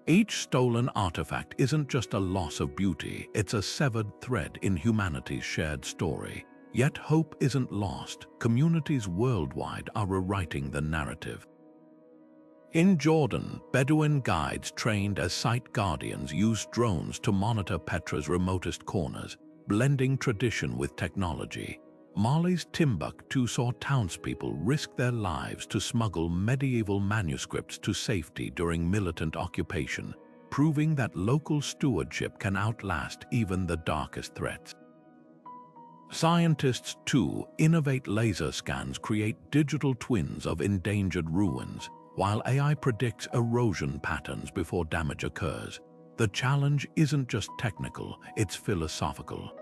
Each stolen artifact isn't just a loss of beauty, it's a severed thread in humanity's shared story. Yet hope isn't lost. Communities worldwide are rewriting the narrative. In Jordan, Bedouin guides trained as site guardians use drones to monitor Petra's remotest corners, blending tradition with technology. Mali's Timbuktu saw townspeople risk their lives to smuggle medieval manuscripts to safety during militant occupation, proving that local stewardship can outlast even the darkest threats. Scientists, too, innovate laser scans, create digital twins of endangered ruins, while AI predicts erosion patterns before damage occurs. The challenge isn't just technical, it's philosophical.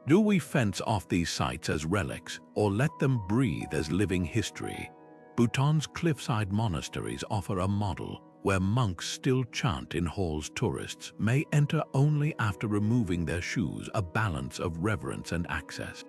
Do we fence off these sites as relics, or let them breathe as living history? Bhutan's cliffside monasteries offer a model where monks still chant in halls tourists may enter only after removing their shoes, a balance of reverence and access.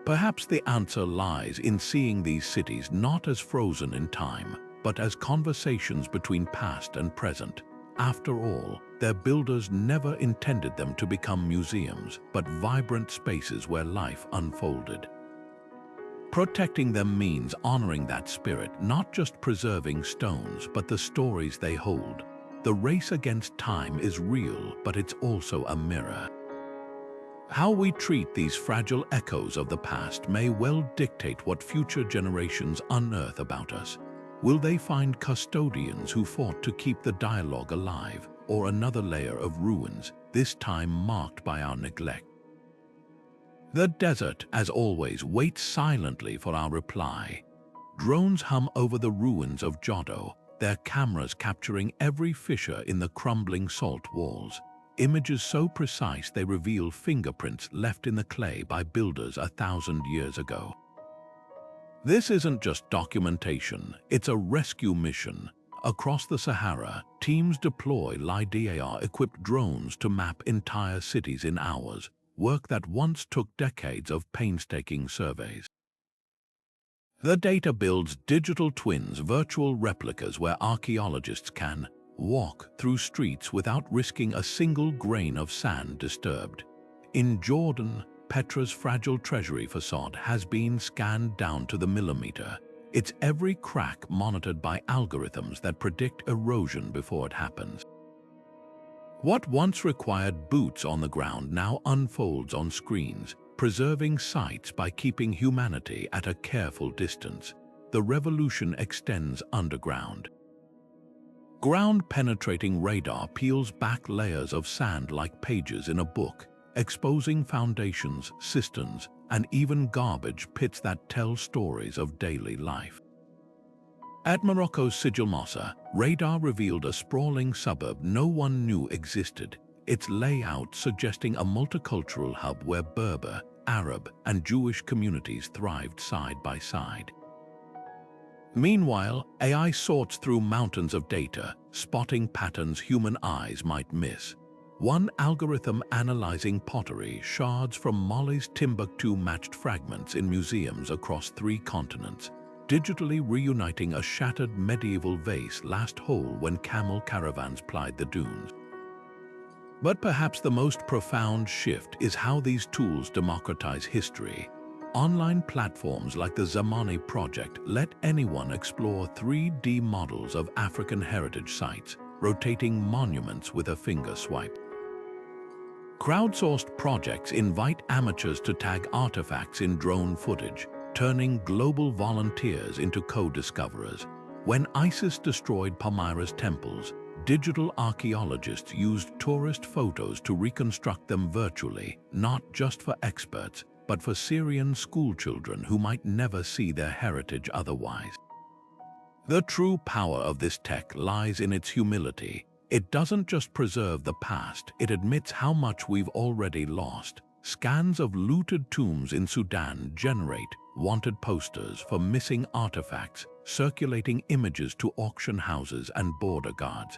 Perhaps the answer lies in seeing these cities not as frozen in time, but as conversations between past and present. After all, their builders never intended them to become museums, but vibrant spaces where life unfolded. Protecting them means honoring that spirit, not just preserving stones, but the stories they hold. The race against time is real, but it's also a mirror. How we treat these fragile echoes of the past may well dictate what future generations unearth about us. Will they find custodians who fought to keep the dialogue alive, or another layer of ruins, this time marked by our neglect? The desert, as always, waits silently for our reply. Drones hum over the ruins of Djado, their cameras capturing every fissure in the crumbling salt walls. Images so precise they reveal fingerprints left in the clay by builders 1,000 years ago. This isn't just documentation, it's a rescue mission. Across the Sahara, teams deploy LiDAR-equipped drones to map entire cities in hours, work that once took decades of painstaking surveys. The data builds digital twins, virtual replicas where archaeologists can walk through streets without risking a single grain of sand disturbed. In Jordan, Petra's fragile treasury facade has been scanned down to the millimeter, its every crack monitored by algorithms that predict erosion before it happens. What once required boots on the ground now unfolds on screens, preserving sites by keeping humanity at a careful distance. The revolution extends underground. Ground-penetrating radar peels back layers of sand like pages in a book, exposing foundations, cisterns, and even garbage pits that tell stories of daily life. At Morocco's Sijil Mossa, radar revealed a sprawling suburb no one knew existed, its layout suggesting a multicultural hub where Berber, Arab, and Jewish communities thrived side by side. Meanwhile, AI sorts through mountains of data, spotting patterns human eyes might miss. One algorithm analyzing pottery shards from Mali's Timbuktu matched fragments in museums across 3 continents, digitally reuniting a shattered medieval vase last whole when camel caravans plied the dunes. But perhaps the most profound shift is how these tools democratize history. Online platforms like the Zamani project let anyone explore 3D models of African heritage sites, rotating monuments with a finger swipe. Crowdsourced projects invite amateurs to tag artifacts in drone footage, turning global volunteers into co-discoverers. When ISIS destroyed Palmyra's temples, digital archaeologists used tourist photos to reconstruct them virtually, not just for experts, but for Syrian schoolchildren who might never see their heritage otherwise. The true power of this tech lies in its humility. It doesn't just preserve the past, it admits how much we've already lost. Scans of looted tombs in Sudan generate wanted posters for missing artifacts, circulating images to auction houses and border guards.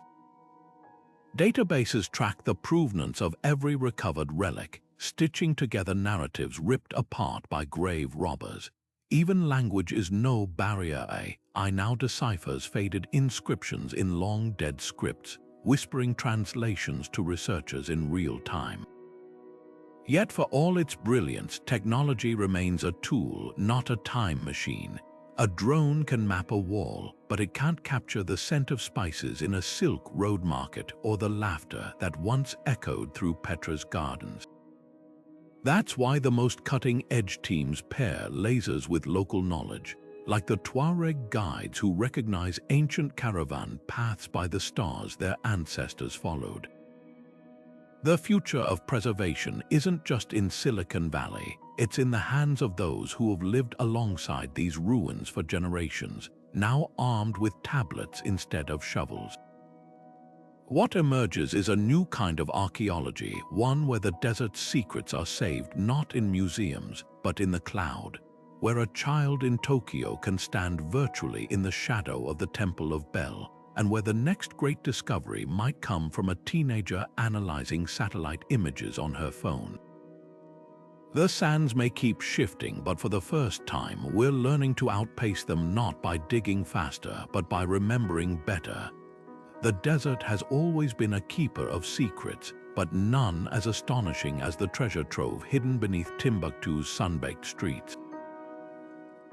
Databases track the provenance of every recovered relic, stitching together narratives ripped apart by grave robbers. Even language is no barrier. AI now deciphers faded inscriptions in long-dead scripts, whispering translations to researchers in real time. Yet for all its brilliance, technology remains a tool, not a time machine. A drone can map a wall, but it can't capture the scent of spices in a silk road market or the laughter that once echoed through Petra's gardens. That's why the most cutting-edge teams pair lasers with local knowledge, like the Tuareg guides who recognize ancient caravan paths by the stars their ancestors followed. The future of preservation isn't just in Silicon Valley, it's in the hands of those who have lived alongside these ruins for generations, now armed with tablets instead of shovels. What emerges is a new kind of archaeology, one where the desert's secrets are saved not in museums, but in the cloud, where a child in Tokyo can stand virtually in the shadow of the Temple of Bel, and where the next great discovery might come from a teenager analyzing satellite images on her phone. The sands may keep shifting, but for the first time, we're learning to outpace them not by digging faster, but by remembering better. The desert has always been a keeper of secrets, but none as astonishing as the treasure trove hidden beneath Timbuktu's sun-baked streets.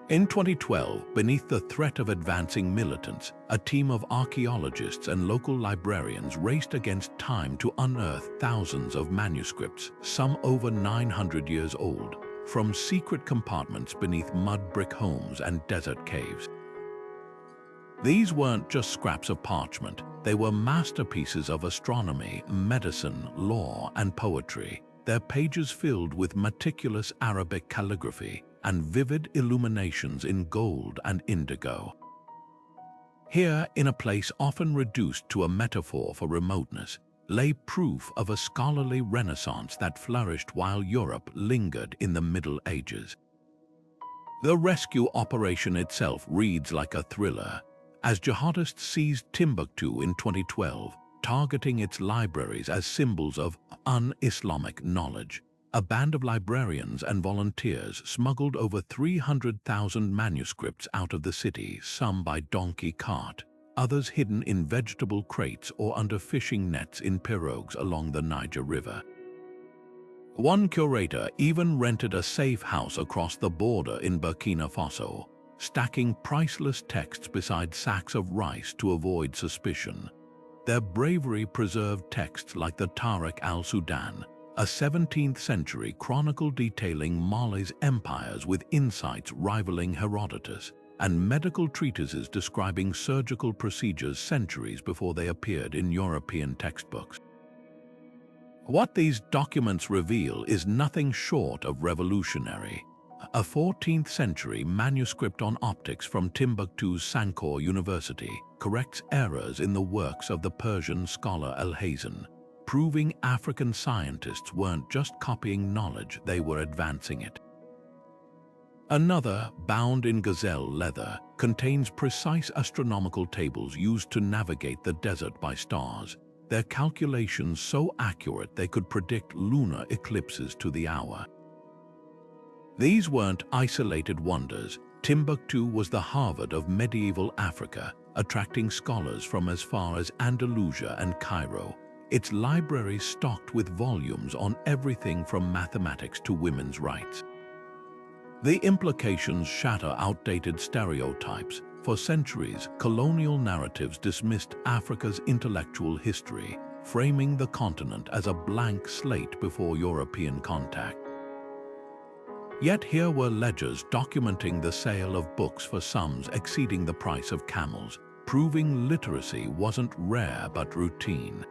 In 2012, beneath the threat of advancing militants, a team of archaeologists and local librarians raced against time to unearth thousands of manuscripts, some over 900 years old, from secret compartments beneath mud brick homes and desert caves. These weren't just scraps of parchment, they were masterpieces of astronomy, medicine, law, and poetry. their pages filled with meticulous Arabic calligraphy and vivid illuminations in gold and indigo. Here, in a place often reduced to a metaphor for remoteness, lay proof of a scholarly renaissance that flourished while Europe lingered in the Middle Ages. The rescue operation itself reads like a thriller, as jihadists seized Timbuktu in 2012, targeting its libraries as symbols of un-Islamic knowledge. A band of librarians and volunteers smuggled over 300,000 manuscripts out of the city, some by donkey cart, others hidden in vegetable crates or under fishing nets in pirogues along the Niger River. One curator even rented a safe house across the border in Burkina Faso, stacking priceless texts beside sacks of rice to avoid suspicion. Their bravery preserved texts like the Tariq al-Sudan, a 17th-century chronicle detailing Mali's empires with insights rivaling Herodotus, and medical treatises describing surgical procedures centuries before they appeared in European textbooks. What these documents reveal is nothing short of revolutionary. A 14th-century manuscript on optics from Timbuktu's Sankore University corrects errors in the works of the Persian scholar Al-Hazan, proving African scientists weren't just copying knowledge, they were advancing it. Another, bound in gazelle leather, contains precise astronomical tables used to navigate the desert by stars, their calculations so accurate they could predict lunar eclipses to the hour. These weren't isolated wonders. Timbuktu was the Harvard of medieval Africa, attracting scholars from as far as Andalusia and Cairo, its libraries stocked with volumes on everything from mathematics to women's rights. The implications shatter outdated stereotypes. For centuries, colonial narratives dismissed Africa's intellectual history, framing the continent as a blank slate before European contact. Yet here were ledgers documenting the sale of books for sums exceeding the price of camels, proving literacy wasn't rare but routine.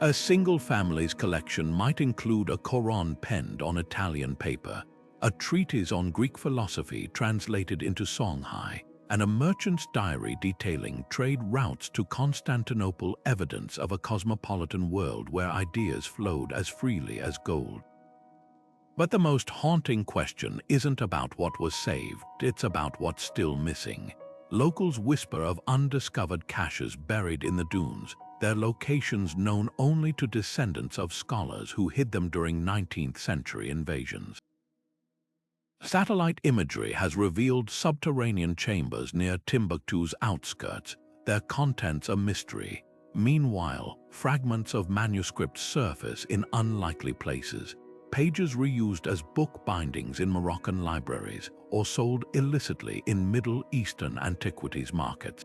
A single family's collection might include a Quran penned on Italian paper, a treatise on Greek philosophy translated into Songhai, and a merchant's diary detailing trade routes to Constantinople, evidence of a cosmopolitan world where ideas flowed as freely as gold. But the most haunting question isn't about what was saved, it's about what's still missing. Locals whisper of undiscovered caches buried in the dunes, their locations known only to descendants of scholars who hid them during 19th-century invasions. Satellite imagery has revealed subterranean chambers near Timbuktu's outskirts, their contents a mystery. Meanwhile, fragments of manuscripts surface in unlikely places, pages reused as book bindings in Moroccan libraries or sold illicitly in Middle Eastern antiquities markets.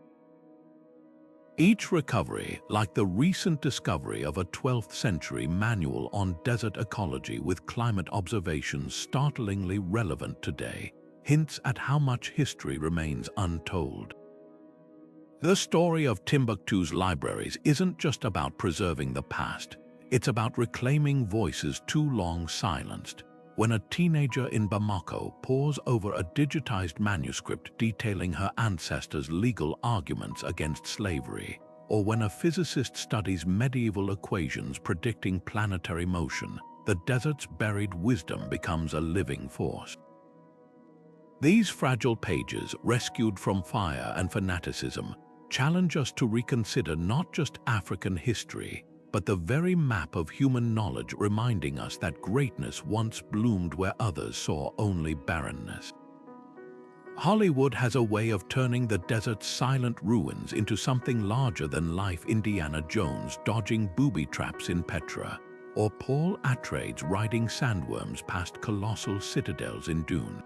Each recovery, like the recent discovery of a 12th-century manual on desert ecology with climate observations startlingly relevant today, hints at how much history remains untold. The story of Timbuktu's libraries isn't just about preserving the past, it's about reclaiming voices too long silenced. When a teenager in Bamako pores over a digitized manuscript detailing her ancestors' legal arguments against slavery, or when a physicist studies medieval equations predicting planetary motion, the desert's buried wisdom becomes a living force. These fragile pages, rescued from fire and fanaticism, challenge us to reconsider not just African history, but the very map of human knowledge, reminding us that greatness once bloomed where others saw only barrenness. Hollywood has a way of turning the desert's silent ruins into something larger than life. Indiana Jones dodging booby traps in Petra, or Paul Atreides riding sandworms past colossal citadels in Dune.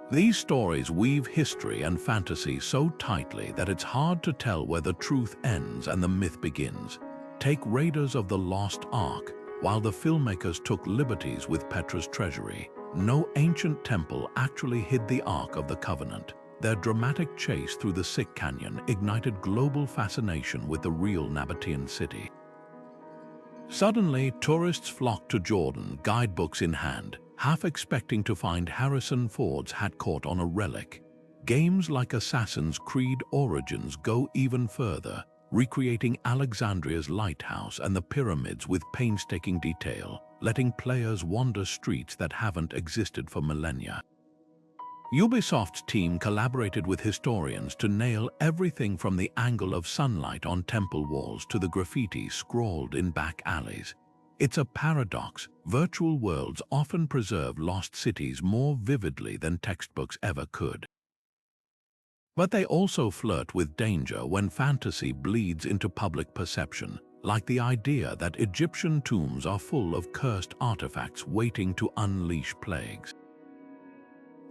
These stories weave history and fantasy so tightly that it's hard to tell where the truth ends and the myth begins. Take Raiders of the Lost Ark. While the filmmakers took liberties with Petra's treasury, no ancient temple actually hid the Ark of the Covenant. Their dramatic chase through the Sick Canyon ignited global fascination with the real Nabatian city. Suddenly, tourists flocked to Jordan, guidebooks in hand, half expecting to find Harrison Ford's hat caught on a relic. Games like Assassin's Creed Origins go even further, recreating Alexandria's lighthouse and the pyramids with painstaking detail, letting players wander streets that haven't existed for millennia. Ubisoft's team collaborated with historians to nail everything from the angle of sunlight on temple walls to the graffiti scrawled in back alleys. It's a paradox. Virtual worlds often preserve lost cities more vividly than textbooks ever could. But they also flirt with danger when fantasy bleeds into public perception, like the idea that Egyptian tombs are full of cursed artifacts waiting to unleash plagues.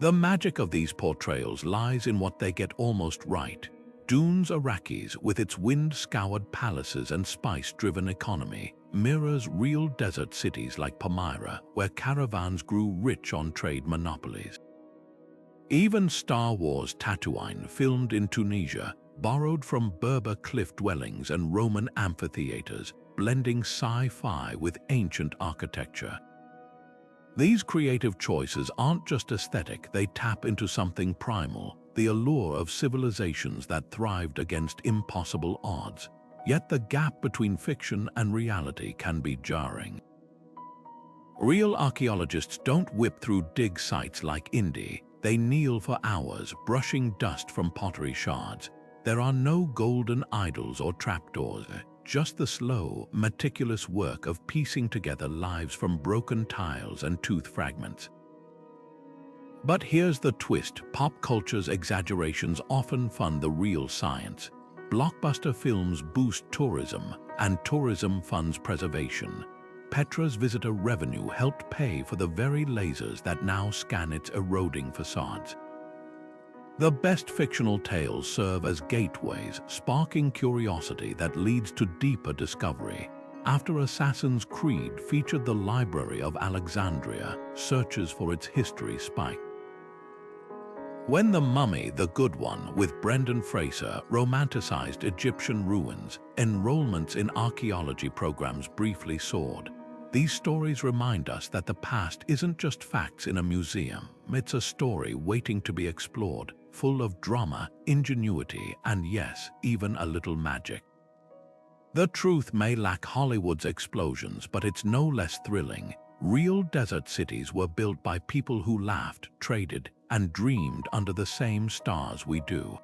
The magic of these portrayals lies in what they get almost right. Dune's Arrakis, with its wind-scoured palaces and spice-driven economy, mirrors real desert cities like Palmyra, where caravans grew rich on trade monopolies. Even Star Wars Tatooine, filmed in Tunisia, borrowed from Berber cliff dwellings and Roman amphitheaters, blending sci-fi with ancient architecture. These creative choices aren't just aesthetic, they tap into something primal, the allure of civilizations that thrived against impossible odds. Yet the gap between fiction and reality can be jarring. Real archaeologists don't whip through dig sites like Indy. They kneel for hours, brushing dust from pottery shards. There are no golden idols or trapdoors, just the slow, meticulous work of piecing together lives from broken tiles and tooth fragments. But here's the twist: pop culture's exaggerations often fund the real science. Blockbuster films boost tourism, and tourism funds preservation. Petra's visitor revenue helped pay for the very lasers that now scan its eroding facades. The best fictional tales serve as gateways, sparking curiosity that leads to deeper discovery. After Assassin's Creed featured the Library of Alexandria, searches for its history spiked. When The Mummy, the Good One, with Brendan Fraser, romanticized Egyptian ruins, enrollments in archaeology programs briefly soared. These stories remind us that the past isn't just facts in a museum. It's a story waiting to be explored, full of drama, ingenuity, and yes, even a little magic. The truth may lack Hollywood's explosions, but it's no less thrilling. Real desert cities were built by people who laughed, traded, and dreamed under the same stars we do.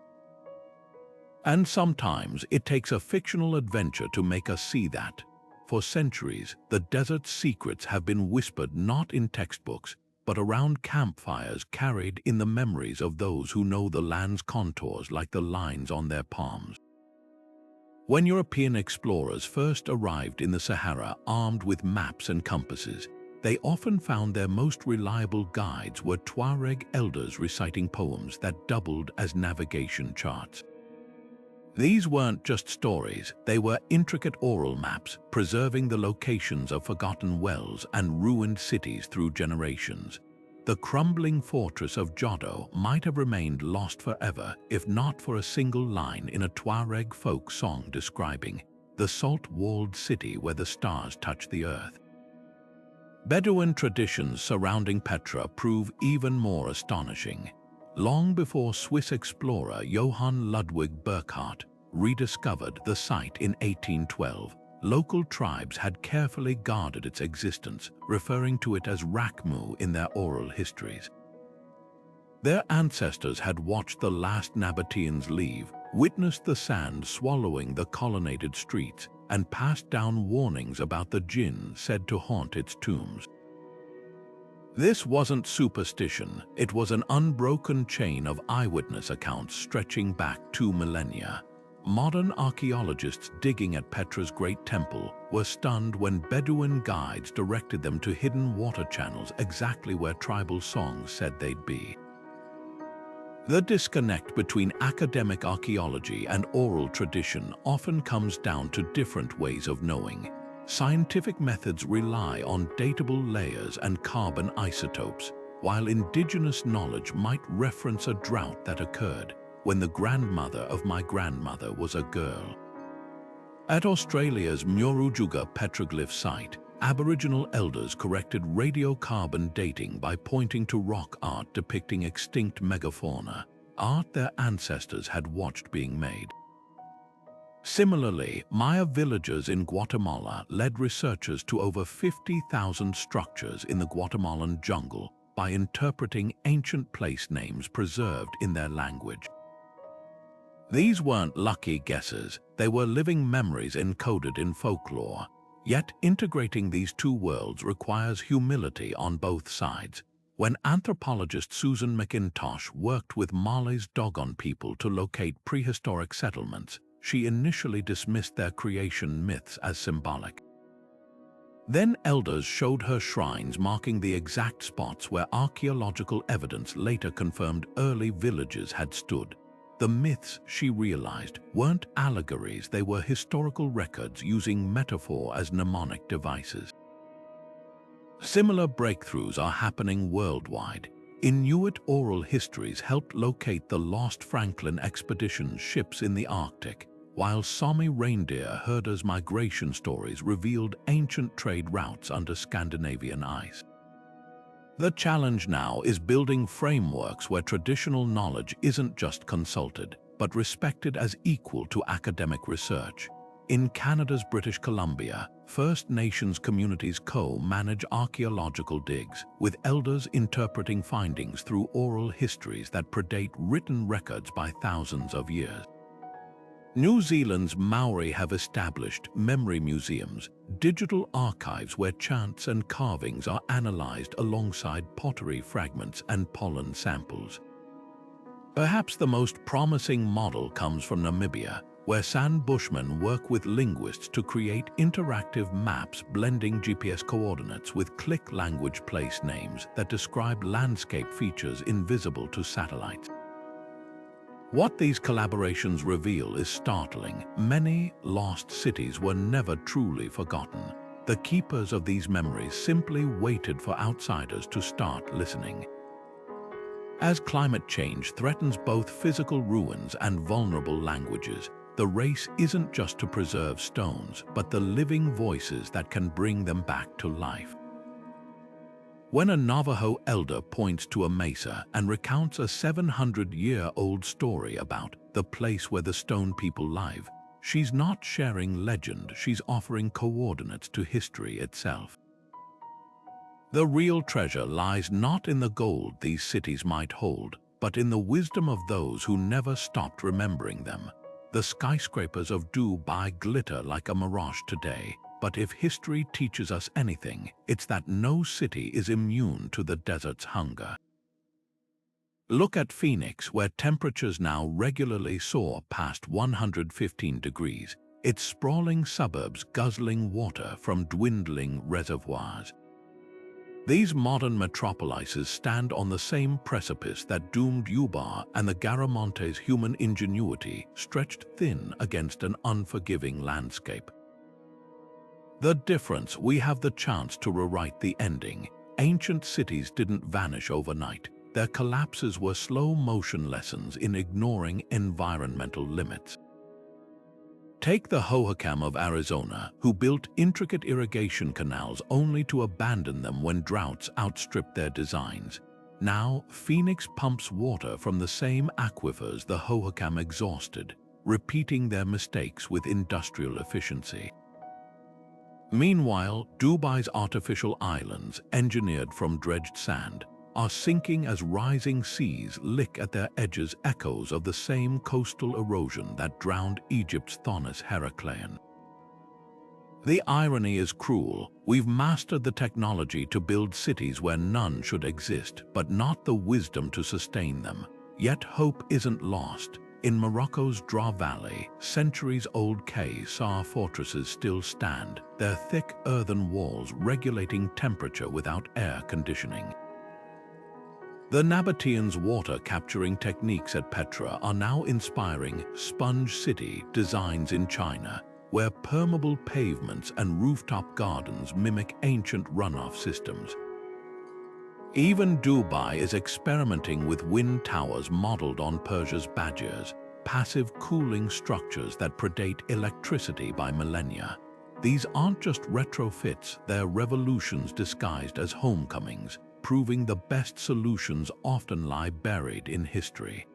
And sometimes it takes a fictional adventure to make us see that. For centuries, the desert's secrets have been whispered not in textbooks, but around campfires carried in the memories of those who know the land's contours like the lines on their palms. When European explorers first arrived in the Sahara armed with maps and compasses, they often found their most reliable guides were Tuareg elders reciting poems that doubled as navigation charts. These weren't just stories, they were intricate oral maps, preserving the locations of forgotten wells and ruined cities through generations. The crumbling fortress of Djado might have remained lost forever if not for a single line in a Tuareg folk song describing the salt-walled city where the stars touch the earth. Bedouin traditions surrounding Petra prove even more astonishing. Long before Swiss explorer Johann Ludwig Burckhardt rediscovered the site in 1812, local tribes had carefully guarded its existence, referring to it as Rakmu in their oral histories. Their ancestors had watched the last Nabatians leave, witnessed the sand swallowing the colonnaded streets, and passed down warnings about the jinn said to haunt its tombs. This wasn't superstition, it was an unbroken chain of eyewitness accounts stretching back 2 millennia. Modern archaeologists digging at Petra's Great Temple were stunned when Bedouin guides directed them to hidden water channels exactly where tribal songs said they'd be. The disconnect between academic archaeology and oral tradition often comes down to different ways of knowing. Scientific methods rely on datable layers and carbon isotopes, while indigenous knowledge might reference a drought that occurred when the grandmother of my grandmother was a girl. At Australia's Murujuga petroglyph site, Aboriginal elders corrected radiocarbon dating by pointing to rock art depicting extinct megafauna, art their ancestors had watched being made. Similarly, Maya villagers in Guatemala led researchers to over 50,000 structures in the Guatemalan jungle by interpreting ancient place names preserved in their language. These weren't lucky guesses, they were living memories encoded in folklore. Yet integrating these two worlds requires humility on both sides. When anthropologist Susan McIntosh worked with Mali's Dogon people to locate prehistoric settlements, she initially dismissed their creation myths as symbolic. Then elders showed her shrines marking the exact spots where archaeological evidence later confirmed early villages had stood. The myths, she realized, weren't allegories, they were historical records using metaphor as mnemonic devices. Similar breakthroughs are happening worldwide. Inuit oral histories helped locate the lost Franklin expedition ships in the Arctic, while Sami reindeer herders' migration stories revealed ancient trade routes under Scandinavian ice. The challenge now is building frameworks where traditional knowledge isn't just consulted, but respected as equal to academic research. In Canada's British Columbia, First Nations communities co-manage archaeological digs, with elders interpreting findings through oral histories that predate written records by thousands of years. New Zealand's Maori have established memory museums, digital archives where chants and carvings are analyzed alongside pottery fragments and pollen samples. Perhaps the most promising model comes from Namibia, where San Bushmen work with linguists to create interactive maps blending GPS coordinates with click language place names that describe landscape features invisible to satellites. What these collaborations reveal is startling. Many lost cities were never truly forgotten. The keepers of these memories simply waited for outsiders to start listening. As climate change threatens both physical ruins and vulnerable languages, the race isn't just to preserve stones, but the living voices that can bring them back to life. When a Navajo elder points to a mesa and recounts a 700-year-old story about the place where the stone people live, she's not sharing legend, she's offering coordinates to history itself. The real treasure lies not in the gold these cities might hold, but in the wisdom of those who never stopped remembering them. The skyscrapers of Dubai glitter like a mirage today, but if history teaches us anything, it's that no city is immune to the desert's hunger. Look at Phoenix, where temperatures now regularly soar past 115 degrees, its sprawling suburbs guzzling water from dwindling reservoirs. These modern metropolises stand on the same precipice that doomed Ubar, and the Garamonte's human ingenuity stretched thin against an unforgiving landscape. The difference: we have the chance to rewrite the ending. Ancient cities didn't vanish overnight. Their collapses were slow-motion lessons in ignoring environmental limits. Take the Hohokam of Arizona, who built intricate irrigation canals only to abandon them when droughts outstripped their designs. Now, Phoenix pumps water from the same aquifers the Hohokam exhausted, repeating their mistakes with industrial efficiency. Meanwhile, Dubai's artificial islands, engineered from dredged sand, are sinking as rising seas lick at their edges echoes of the same coastal erosion that drowned Egypt's Thonis Heraclean. The irony is cruel. We've mastered the technology to build cities where none should exist, but not the wisdom to sustain them. Yet hope isn't lost. In Morocco's Drought Valley, centuries-old Sahara fortresses still stand, their thick earthen walls regulating temperature without air conditioning. The Nabatians' water-capturing techniques at Petra are now inspiring sponge city designs in China, where permeable pavements and rooftop gardens mimic ancient runoff systems. Even Dubai is experimenting with wind towers modeled on Persia's badgers. passive cooling structures that predate electricity by millennia. These aren't just retrofits, they're revolutions disguised as homecomings, proving the best solutions often lie buried in history.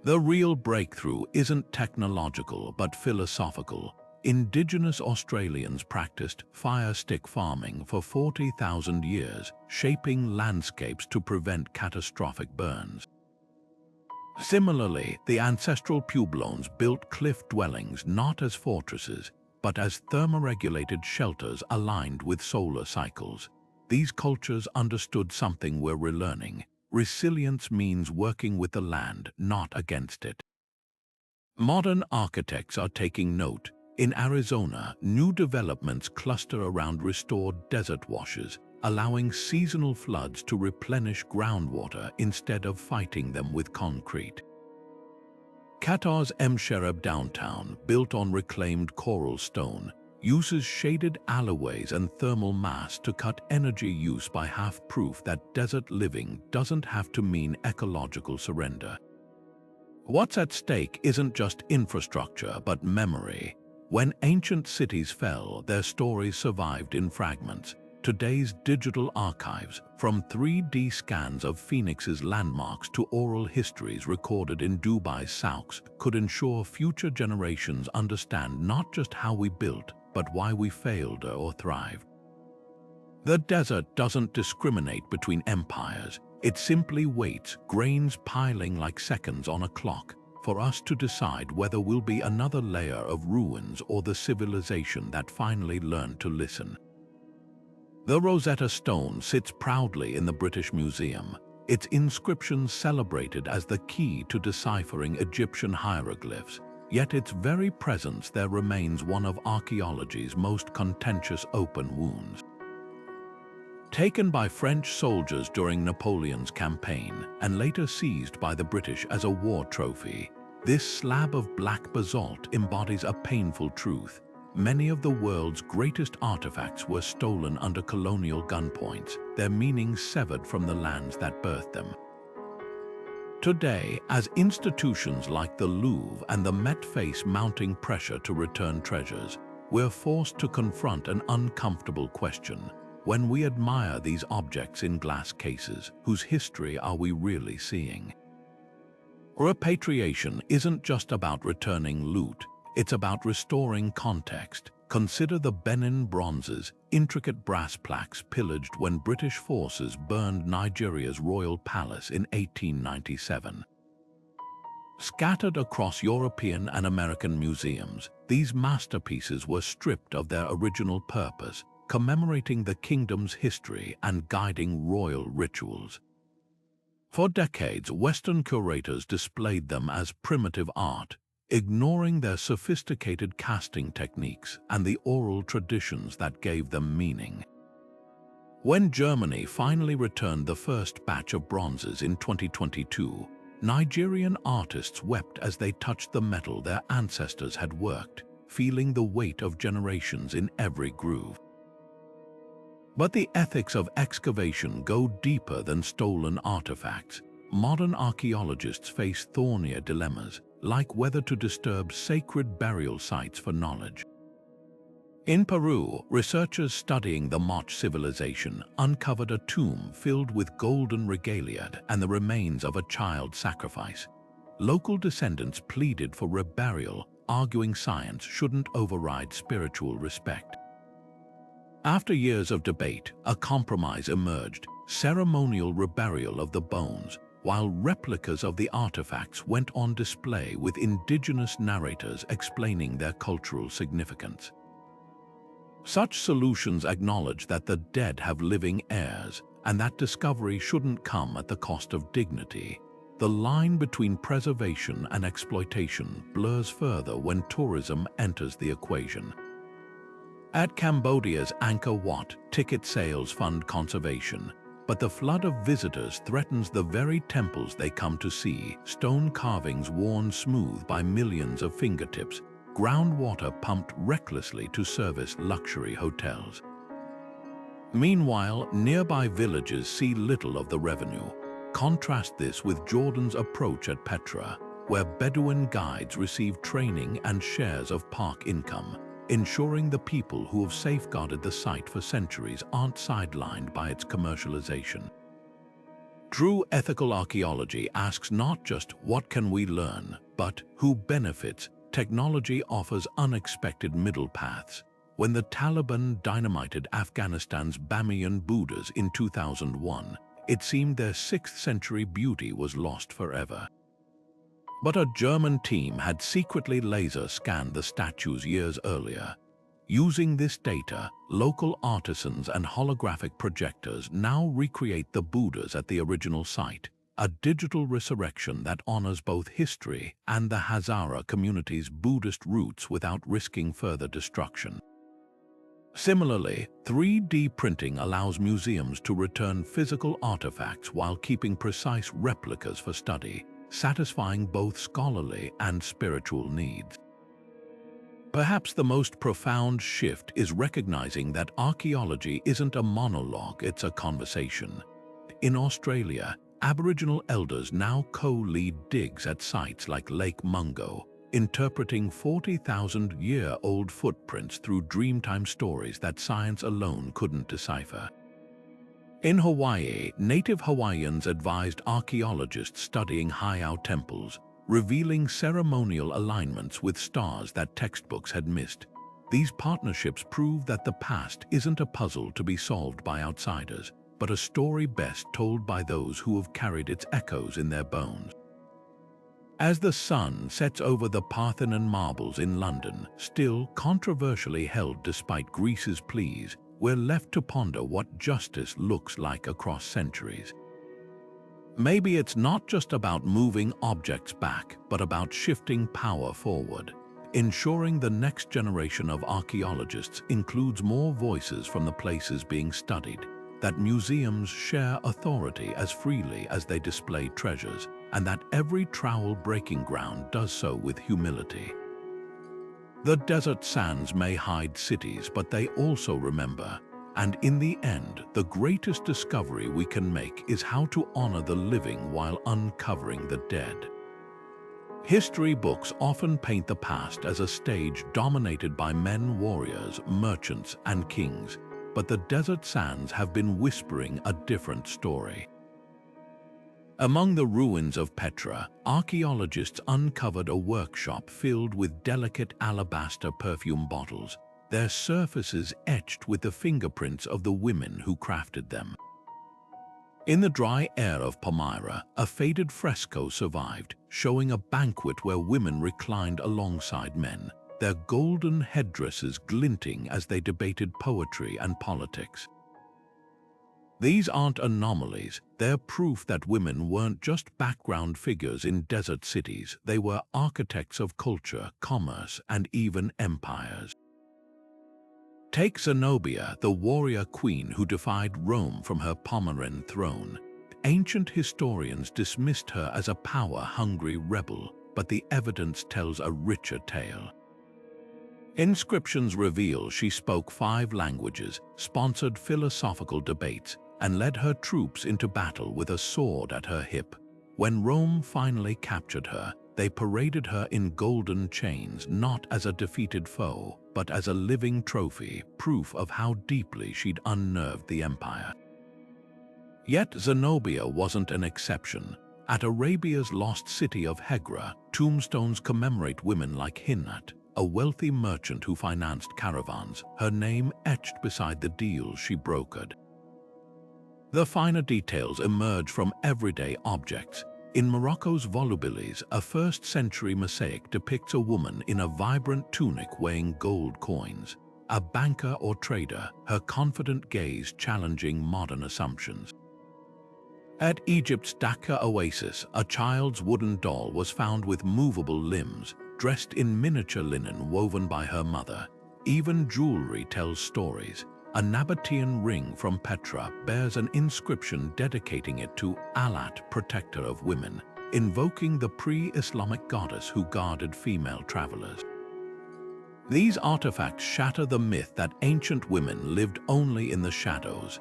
The real breakthrough isn't technological but philosophical. Indigenous Australians practiced fire stick farming for 40,000 years, shaping landscapes to prevent catastrophic burns. Similarly, the ancestral Pueblones built cliff dwellings not as fortresses, but as thermoregulated shelters aligned with solar cycles. These cultures understood something we're relearning. Resilience means working with the land, not against it. Modern architects are taking note. In Arizona, new developments cluster around restored desert washes, allowing seasonal floods to replenish groundwater instead of fighting them with concrete. Qatar's Msherab downtown, built on reclaimed coral stone, uses shaded alleyways and thermal mass to cut energy use by half, proof that desert living doesn't have to mean ecological surrender. What's at stake isn't just infrastructure but memory. When ancient cities fell, their stories survived in fragments. Today's digital archives, from 3D scans of Phoenix's landmarks to oral histories recorded in Dubai's souks, could ensure future generations understand not just how we built, but why we failed or thrived. The desert doesn't discriminate between empires. It simply waits, grains piling like seconds on a clock, for us to decide whether we'll be another layer of ruins or the civilization that finally learned to listen. The Rosetta Stone sits proudly in the British Museum, its inscription celebrated as the key to deciphering Egyptian hieroglyphs. Yet its very presence there remains one of archaeology's most contentious open wounds. Taken by French soldiers during Napoleon's campaign and later seized by the British as a war trophy, this slab of black basalt embodies a painful truth. Many of the world's greatest artifacts were stolen under colonial gunpoints, their meaning severed from the lands that birthed them. Today, as institutions like the Louvre and the Met face mounting pressure to return treasures, we're forced to confront an uncomfortable question. When we admire these objects in glass cases, whose history are we really seeing? Repatriation isn't just about returning loot, it's about restoring context. Consider the Benin bronzes, intricate brass plaques pillaged when British forces burned Nigeria's royal palace in 1897. Scattered across European and American museums, these masterpieces were stripped of their original purpose, commemorating the kingdom's history and guiding royal rituals. For decades, Western curators displayed them as primitive art, ignoring their sophisticated casting techniques and the oral traditions that gave them meaning. When Germany finally returned the first batch of bronzes in 2022, Nigerian artists wept as they touched the metal their ancestors had worked, feeling the weight of generations in every groove. But the ethics of excavation go deeper than stolen artifacts. Modern archaeologists face thornier dilemmas, like whether to disturb sacred burial sites for knowledge. In Peru, researchers studying the Moche civilization uncovered a tomb filled with golden regalia and the remains of a child sacrifice. Local descendants pleaded for reburial, arguing science shouldn't override spiritual respect. After years of debate, a compromise emerged: ceremonial reburial of the bones, while replicas of the artifacts went on display with indigenous narrators explaining their cultural significance. Such solutions acknowledge that the dead have living heirs, and that discovery shouldn't come at the cost of dignity. The line between preservation and exploitation blurs further when tourism enters the equation. At Cambodia's Angkor Wat, ticket sales fund conservation, but the flood of visitors threatens the very temples they come to see. Stone carvings worn smooth by millions of fingertips, groundwater pumped recklessly to service luxury hotels. Meanwhile, nearby villages see little of the revenue. Contrast this with Jordan's approach at Petra, where Bedouin guides receive training and shares of park income, ensuring the people who have safeguarded the site for centuries aren't sidelined by its commercialization. True ethical archaeology asks not just what can we learn, but who benefits. Technology offers unexpected middle paths. When the Taliban dynamited Afghanistan's Bamiyan Buddhas in 2001, it seemed their 6th century beauty was lost forever. But a German team had secretly laser scanned the statues years earlier. Using this data, local artisans and holographic projectors now recreate the Buddhas at the original site, a digital resurrection that honors both history and the Hazara community's Buddhist roots without risking further destruction. Similarly, 3D printing allows museums to return physical artifacts while keeping precise replicas for study, satisfying both scholarly and spiritual needs. Perhaps the most profound shift is recognizing that archaeology isn't a monologue, it's a conversation. In Australia, Aboriginal elders now co-lead digs at sites like Lake Mungo, interpreting 40,000-year-old footprints through Dreamtime stories that science alone couldn't decipher. In Hawaii, native Hawaiians advised archaeologists studying Heiau temples, revealing ceremonial alignments with stars that textbooks had missed. These partnerships prove that the past isn't a puzzle to be solved by outsiders, but a story best told by those who have carried its echoes in their bones. As the sun sets over the Parthenon marbles in London, still controversially held despite Greece's pleas, we're left to ponder what justice looks like across centuries. Maybe it's not just about moving objects back, but about shifting power forward, ensuring the next generation of archaeologists includes more voices from the places being studied, that museums share authority as freely as they display treasures, and that every trowel breaking ground does so with humility. The desert sands may hide cities, but they also remember. And in the end, the greatest discovery we can make is how to honor the living while uncovering the dead. History books often paint the past as a stage dominated by men, warriors, merchants, and kings, but the desert sands have been whispering a different story. Among the ruins of Petra, archaeologists uncovered a workshop filled with delicate alabaster perfume bottles, their surfaces etched with the fingerprints of the women who crafted them. In the dry air of Palmyra, a faded fresco survived, showing a banquet where women reclined alongside men, their golden headdresses glinting as they debated poetry and politics. These aren't anomalies, they're proof that women weren't just background figures in desert cities, they were architects of culture, commerce, and even empires. Take Zenobia, the warrior queen who defied Rome from her Pomeranian throne. Ancient historians dismissed her as a power-hungry rebel, but the evidence tells a richer tale. Inscriptions reveal she spoke 5 languages, sponsored philosophical debates, and led her troops into battle with a sword at her hip. When Rome finally captured her, they paraded her in golden chains, not as a defeated foe, but as a living trophy, proof of how deeply she'd unnerved the empire. Yet Zenobia wasn't an exception. At Arabia's lost city of Hegra, tombstones commemorate women like Hinat, a wealthy merchant who financed caravans, her name etched beside the deals she brokered. The finer details emerge from everyday objects. In Morocco's Volubilis, a 1st century mosaic depicts a woman in a vibrant tunic weighing gold coins. A banker or trader, her confident gaze challenging modern assumptions. At Egypt's Dhaka Oasis, a child's wooden doll was found with movable limbs, dressed in miniature linen woven by her mother. Even jewelry tells stories. A Nabatian ring from Petra bears an inscription dedicating it to Alat, protector of women, invoking the pre-Islamic goddess who guarded female travelers. These artifacts shatter the myth that ancient women lived only in the shadows.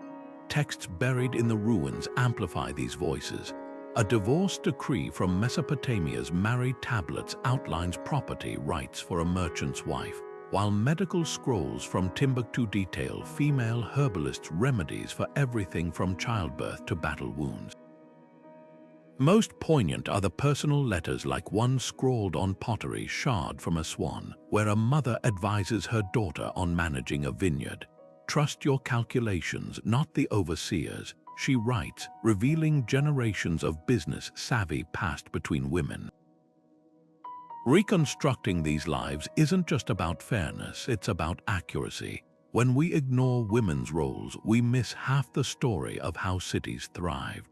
Texts buried in the ruins amplify these voices. A divorce decree from Mesopotamia's married tablets outlines property rights for a merchant's wife, while medical scrolls from Timbuktu detail female herbalists' remedies for everything from childbirth to battle wounds. Most poignant are the personal letters, like one scrawled on pottery shard from a swan, where a mother advises her daughter on managing a vineyard. "Trust your calculations, not the overseers," she writes, revealing generations of business savvy passed between women. Reconstructing these lives isn't just about fairness, it's about accuracy. When we ignore women's roles, we miss half the story of how cities thrived.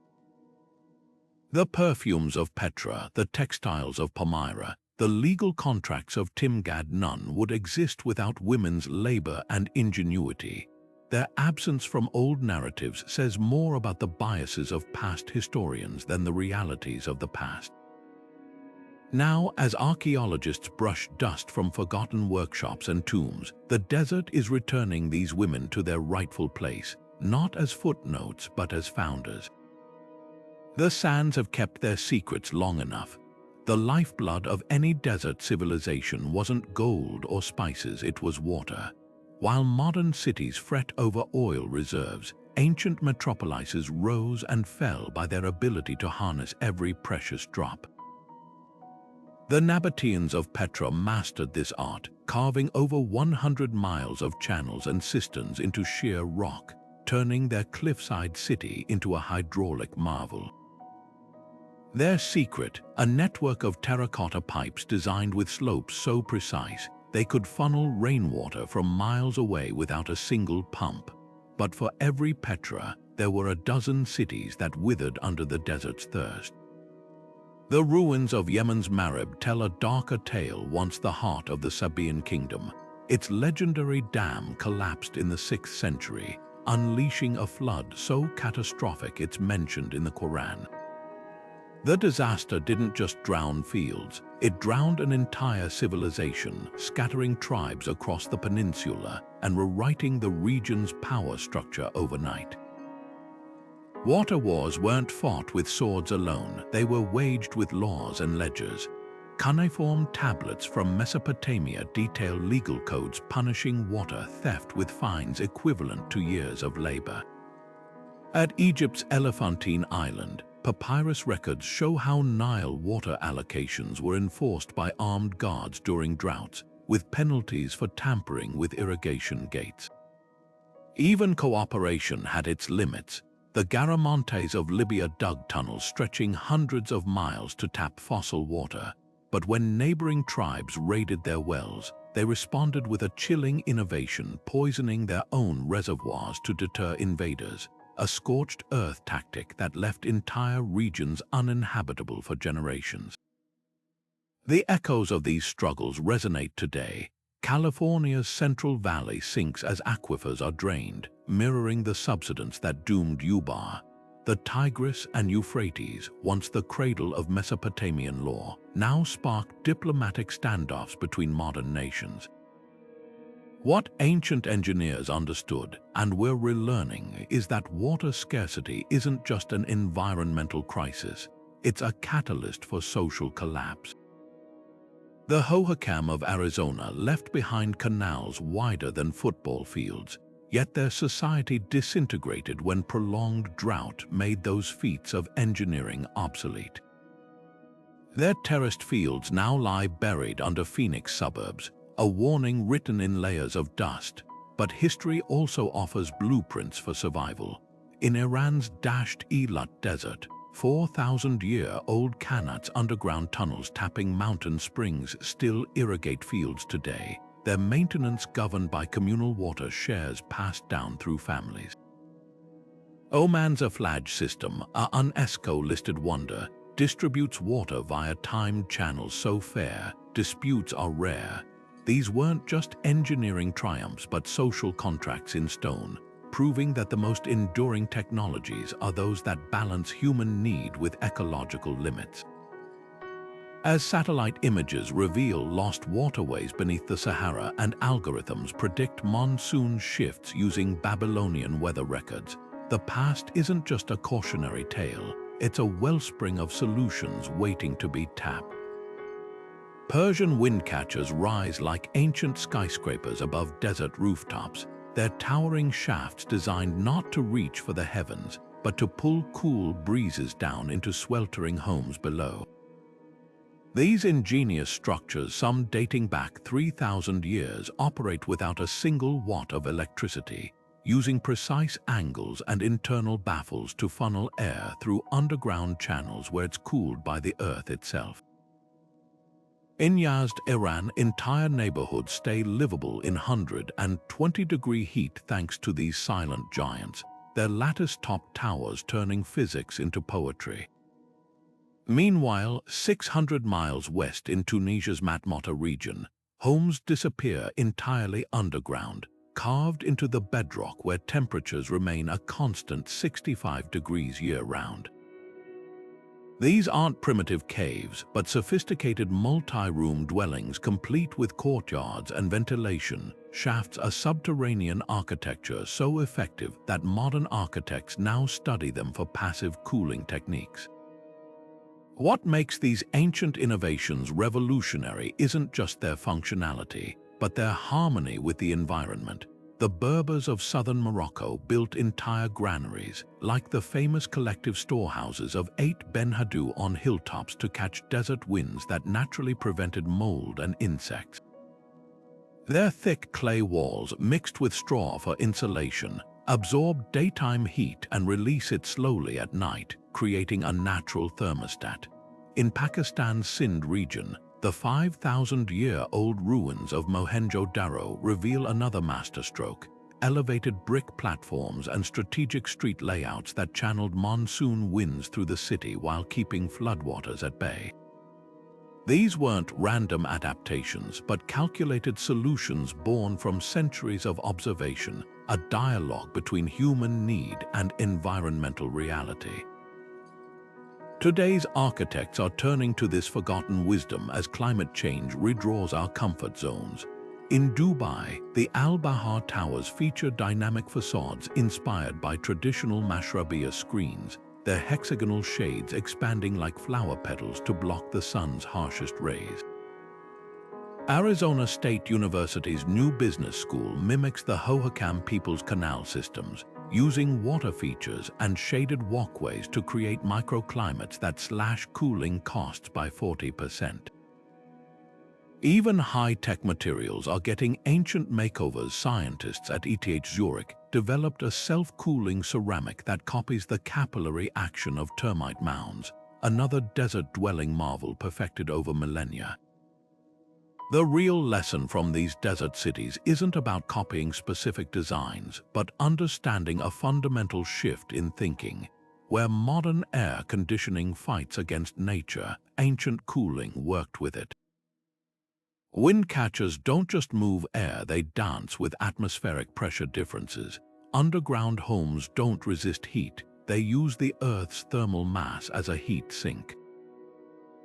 The perfumes of Petra, the textiles of Palmyra, the legal contracts of Timgad none would exist without women's labor and ingenuity. Their absence from old narratives says more about the biases of past historians than the realities of the past. Now, as archaeologists brush dust from forgotten workshops and tombs, the desert is returning these women to their rightful place, not as footnotes but as founders. The sands have kept their secrets long enough. The lifeblood of any desert civilization wasn't gold or spices, it was water. While modern cities fret over oil reserves, ancient metropolises rose and fell by their ability to harness every precious drop. The Nabatians of Petra mastered this art, carving over 100 miles of channels and cisterns into sheer rock, turning their cliffside city into a hydraulic marvel. Their secret, a network of terracotta pipes designed with slopes so precise they could funnel rainwater from miles away without a single pump. But for every Petra, there were a dozen cities that withered under the desert's thirst. The ruins of Yemen's Marib tell a darker tale. Once the heart of the Sabaean kingdom, its legendary dam collapsed in the 6th century, unleashing a flood so catastrophic it's mentioned in the Quran. The disaster didn't just drown fields, it drowned an entire civilization, scattering tribes across the peninsula and rewriting the region's power structure overnight. Water wars weren't fought with swords alone, they were waged with laws and ledgers. Cuneiform tablets from Mesopotamia detail legal codes punishing water theft with fines equivalent to years of labor. At Egypt's Elephantine Island, papyrus records show how Nile water allocations were enforced by armed guards during droughts, with penalties for tampering with irrigation gates. Even cooperation had its limits. The Garamantes of Libya dug tunnels stretching hundreds of miles to tap fossil water, but when neighboring tribes raided their wells, they responded with a chilling innovation, poisoning their own reservoirs to deter invaders. A scorched earth tactic that left entire regions uninhabitable for generations. The echoes of these struggles resonate today. California's Central Valley sinks as aquifers are drained, mirroring the subsidence that doomed Ubar. The Tigris and Euphrates, once the cradle of Mesopotamian law, now spark diplomatic standoffs between modern nations. What ancient engineers understood, and we're relearning, is that water scarcity isn't just an environmental crisis, it's a catalyst for social collapse. The Hohokam of Arizona left behind canals wider than football fields, yet their society disintegrated when prolonged drought made those feats of engineering obsolete. Their terraced fields now lie buried under Phoenix suburbs, a warning written in layers of dust, but history also offers blueprints for survival. In Iran's Dasht Eilat Desert, 4,000-year-old Qanat's underground tunnels tapping mountain springs still irrigate fields today, their maintenance governed by communal water shares passed down through families. Oman's Salvage system, a UNESCO-listed wonder, distributes water via timed channels so fair, disputes are rare. These weren't just engineering triumphs but social contracts in stone, proving that the most enduring technologies are those that balance human need with ecological limits. As satellite images reveal lost waterways beneath the Sahara and algorithms predict monsoon shifts using Babylonian weather records, the past isn't just a cautionary tale, it's a wellspring of solutions waiting to be tapped. Persian wind catchers rise like ancient skyscrapers above desert rooftops, their towering shafts designed not to reach for the heavens, but to pull cool breezes down into sweltering homes below. These ingenious structures, some dating back 3,000 years, operate without a single watt of electricity, using precise angles and internal baffles to funnel air through underground channels where it's cooled by the earth itself. In Yazd, Iran, entire neighborhoods stay livable in 120-degree heat thanks to these silent giants, their lattice-topped towers turning physics into poetry. Meanwhile, 600 miles west in Tunisia's Matmata region, homes disappear entirely underground, carved into the bedrock where temperatures remain a constant 65 degrees year-round. These aren't primitive caves, but sophisticated multi-room dwellings complete with courtyards and ventilation, shafts, a subterranean architecture so effective that modern architects now study them for passive cooling techniques. What makes these ancient innovations revolutionary isn't just their functionality, but their harmony with the environment. The Berbers of southern Morocco built entire granaries, like the famous collective storehouses of 8 Ben Haddou on hilltops to catch desert winds that naturally prevented mold and insects. Their thick clay walls, mixed with straw for insulation, absorb daytime heat and release it slowly at night, creating a natural thermostat. In Pakistan's Sindh region, the 5,000-year-old ruins of Mohenjo-Daro reveal another masterstroke: elevated brick platforms and strategic street layouts that channeled monsoon winds through the city while keeping floodwaters at bay. These weren't random adaptations, but calculated solutions born from centuries of observation, a dialogue between human need and environmental reality. Today's architects are turning to this forgotten wisdom as climate change redraws our comfort zones. In Dubai, the Al Bahar Towers feature dynamic facades inspired by traditional mashrabiyah screens, their hexagonal shades expanding like flower petals to block the sun's harshest rays. Arizona State University's new business school mimics the Hohokam People's Canal systems, using water features and shaded walkways to create microclimates that slash cooling costs by 40%. Even high-tech materials are getting ancient makeovers. Scientists at ETH Zurich developed a self-cooling ceramic that copies the capillary action of termite mounds, another desert-dwelling marvel perfected over millennia. The real lesson from these desert cities isn't about copying specific designs, but understanding a fundamental shift in thinking. Where modern air conditioning fights against nature, ancient cooling worked with it. Wind catchers don't just move air, they dance with atmospheric pressure differences. Underground homes don't resist heat, they use the Earth's thermal mass as a heat sink.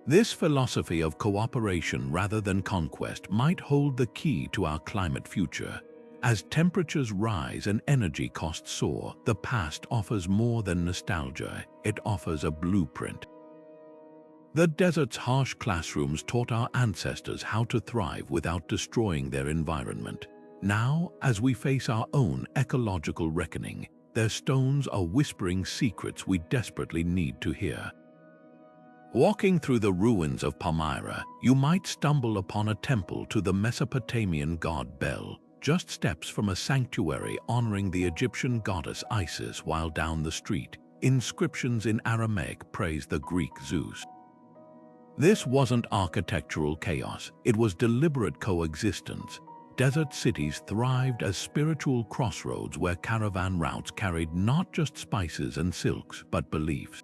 This philosophy of cooperation rather than conquest might hold the key to our climate future. As temperatures rise and energy costs soar, the past offers more than nostalgia, it offers a blueprint. The desert's harsh classrooms taught our ancestors how to thrive without destroying their environment. Now, as we face our own ecological reckoning, their stones are whispering secrets we desperately need to hear. Walking through the ruins of Palmyra, you might stumble upon a temple to the Mesopotamian god Bel, just steps from a sanctuary honoring the Egyptian goddess Isis, while down the street, inscriptions in Aramaic praise the Greek Zeus. This wasn't architectural chaos, it was deliberate coexistence. Desert cities thrived as spiritual crossroads where caravan routes carried not just spices and silks, but beliefs.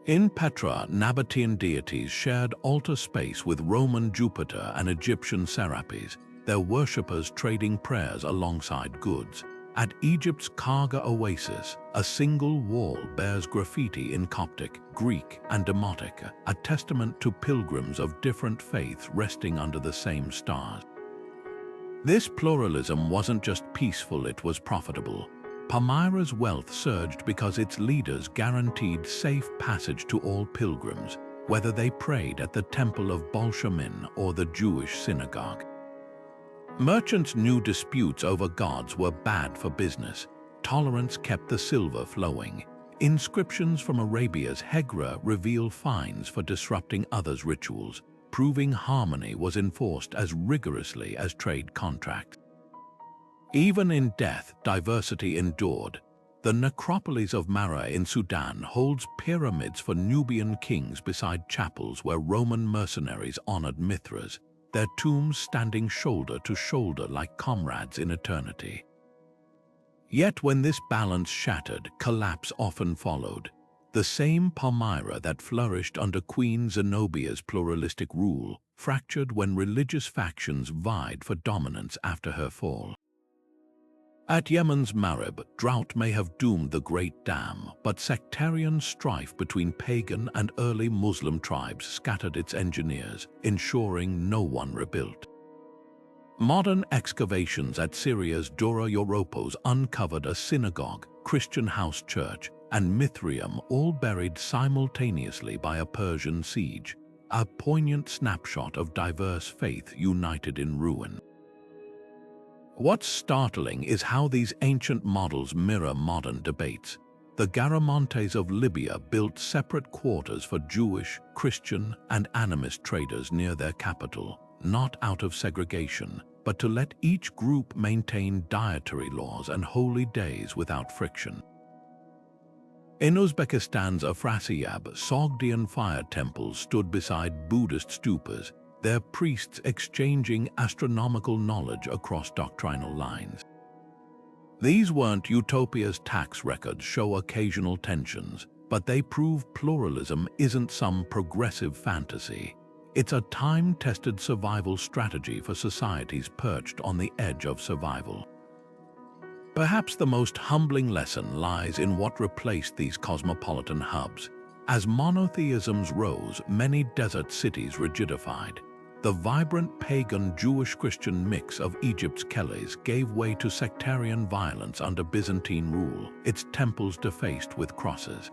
In Petra, Nabatian deities shared altar space with Roman Jupiter and Egyptian Serapis, their worshippers trading prayers alongside goods. At Egypt's Karga Oasis, a single wall bears graffiti in Coptic, Greek, and Demotic, a testament to pilgrims of different faiths resting under the same stars. This pluralism wasn't just peaceful, it was profitable. Palmyra's wealth surged because its leaders guaranteed safe passage to all pilgrims, whether they prayed at the Temple of Bolshemin or the Jewish synagogue. Merchants knew disputes over gods were bad for business. Tolerance kept the silver flowing. Inscriptions from Arabia's Hegra reveal fines for disrupting others' rituals, proving harmony was enforced as rigorously as trade contracts. Even in death, diversity endured. The necropolis of Mara in Sudan holds pyramids for Nubian kings beside chapels where Roman mercenaries honored Mithras, their tombs standing shoulder to shoulder like comrades in eternity. Yet when this balance shattered, collapse often followed. The same Palmyra that flourished under Queen Zenobia's pluralistic rule fractured when religious factions vied for dominance after her fall. At Yemen's Marib, drought may have doomed the Great Dam, but sectarian strife between pagan and early Muslim tribes scattered its engineers, ensuring no one rebuilt. Modern excavations at Syria's Dura Europos uncovered a synagogue, Christian house church, and Mithraeum, all buried simultaneously by a Persian siege, a poignant snapshot of diverse faith united in ruin. What's startling is how these ancient models mirror modern debates. The Garamantes of Libya built separate quarters for Jewish, Christian, and animist traders near their capital, not out of segregation, but to let each group maintain dietary laws and holy days without friction. In Uzbekistan's Afrasiyab, Sogdian fire temples stood beside Buddhist stupas, their priests exchanging astronomical knowledge across doctrinal lines. These weren't utopia's tax records show occasional tensions, but they prove pluralism isn't some progressive fantasy. It's a time-tested survival strategy for societies perched on the edge of survival. Perhaps the most humbling lesson lies in what replaced these cosmopolitan hubs. As monotheisms rose, many desert cities rigidified. The vibrant pagan Jewish-Christian mix of Egypt's Keles gave way to sectarian violence under Byzantine rule, its temples defaced with crosses.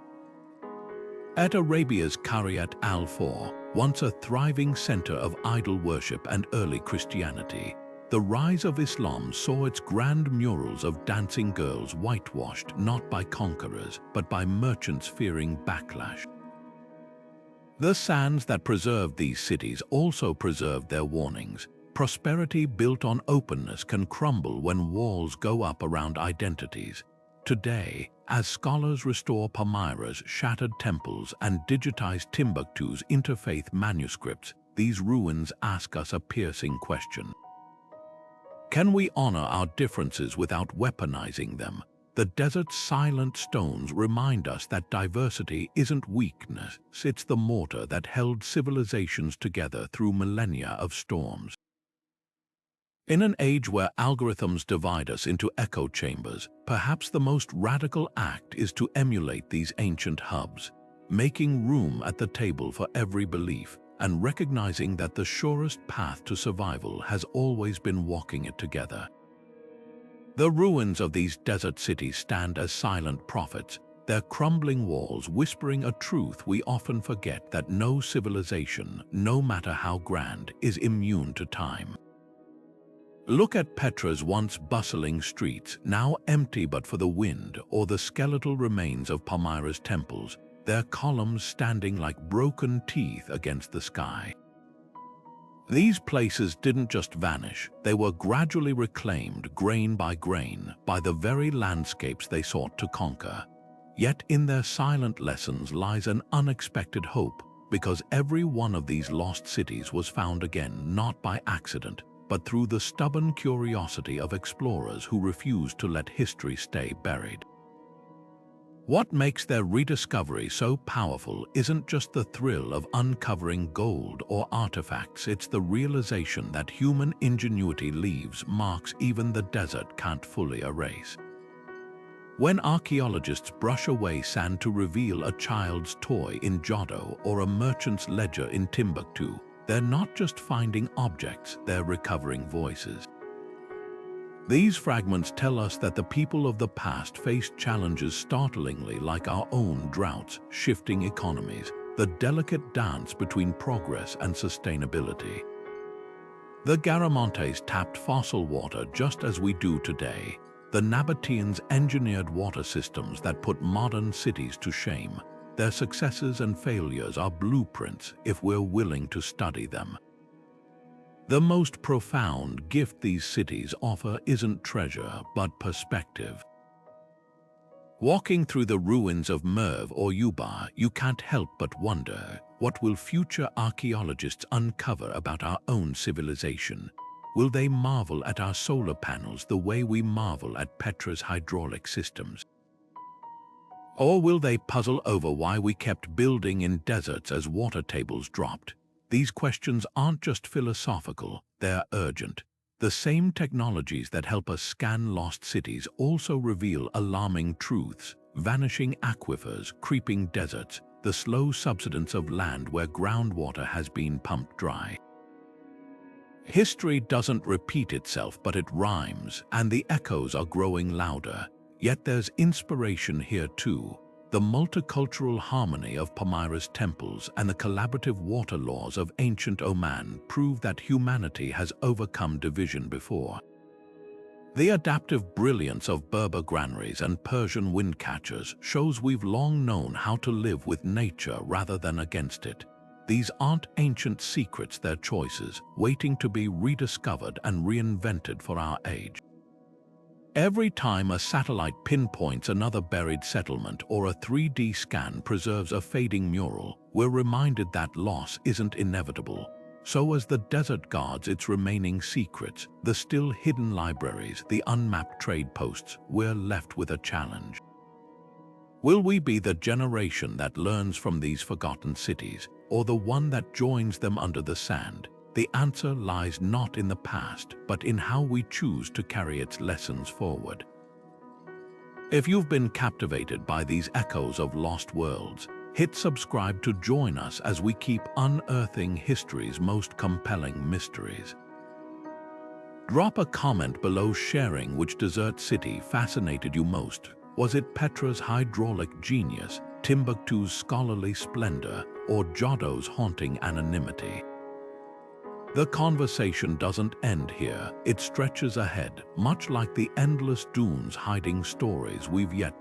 At Arabia's Qaryat al-Fawr, once a thriving center of idol worship and early Christianity, the rise of Islam saw its grand murals of dancing girls whitewashed not by conquerors, but by merchants fearing backlash. The sands that preserved these cities also preserved their warnings. Prosperity built on openness can crumble when walls go up around identities. Today, as scholars restore Palmyra's shattered temples and digitize Timbuktu's interfaith manuscripts, these ruins ask us a piercing question. Can we honor our differences without weaponizing them? The desert's silent stones remind us that diversity isn't weakness, it's the mortar that held civilizations together through millennia of storms. In an age where algorithms divide us into echo chambers, perhaps the most radical act is to emulate these ancient hubs, making room at the table for every belief, and recognizing that the surest path to survival has always been walking it together. The ruins of these desert cities stand as silent prophets, their crumbling walls whispering a truth we often forget: that no civilization, no matter how grand, is immune to time. Look at Petra's once bustling streets, now empty but for the wind, or the skeletal remains of Palmyra's temples, their columns standing like broken teeth against the sky. These places didn't just vanish, they were gradually reclaimed, grain by grain, by the very landscapes they sought to conquer. Yet in their silent lessons lies an unexpected hope, because every one of these lost cities was found again not by accident, but through the stubborn curiosity of explorers who refused to let history stay buried. What makes their rediscovery so powerful isn't just the thrill of uncovering gold or artifacts, it's the realization that human ingenuity leaves marks even the desert can't fully erase. When archaeologists brush away sand to reveal a child's toy in Djado or a merchant's ledger in Timbuktu, they're not just finding objects, they're recovering voices. These fragments tell us that the people of the past faced challenges startlingly like our own droughts, shifting economies, the delicate dance between progress and sustainability. The Garamantes tapped fossil water just as we do today. The Nabatians engineered water systems that put modern cities to shame. Their successes and failures are blueprints if we're willing to study them. The most profound gift these cities offer isn't treasure, but perspective. Walking through the ruins of Merv or Ubar, you can't help but wonder, what will future archaeologists uncover about our own civilization? Will they marvel at our solar panels the way we marvel at Petra's hydraulic systems? Or will they puzzle over why we kept building in deserts as water tables dropped? These questions aren't just philosophical, they're urgent. The same technologies that help us scan lost cities also reveal alarming truths: vanishing aquifers, creeping deserts, the slow subsidence of land where groundwater has been pumped dry. History doesn't repeat itself, but it rhymes, and the echoes are growing louder. Yet there's inspiration here too. The multicultural harmony of Palmyra's temples and the collaborative water laws of ancient Oman prove that humanity has overcome division before. The adaptive brilliance of Berber granaries and Persian windcatchers shows we've long known how to live with nature rather than against it. These aren't ancient secrets, they're choices, waiting to be rediscovered and reinvented for our age. Every time a satellite pinpoints another buried settlement or a 3D scan preserves a fading mural, we're reminded that loss isn't inevitable. So as the desert guards its remaining secrets, the still hidden libraries, the unmapped trade posts, we're left with a challenge. Will we be the generation that learns from these forgotten cities, or the one that joins them under the sand? The answer lies not in the past, but in how we choose to carry its lessons forward. If you've been captivated by these echoes of lost worlds, hit subscribe to join us as we keep unearthing history's most compelling mysteries. Drop a comment below sharing which desert city fascinated you most. Was it Petra's hydraulic genius, Timbuktu's scholarly splendor, or Djado's haunting anonymity? The conversation doesn't end here, it stretches ahead, much like the endless dunes hiding stories we've yet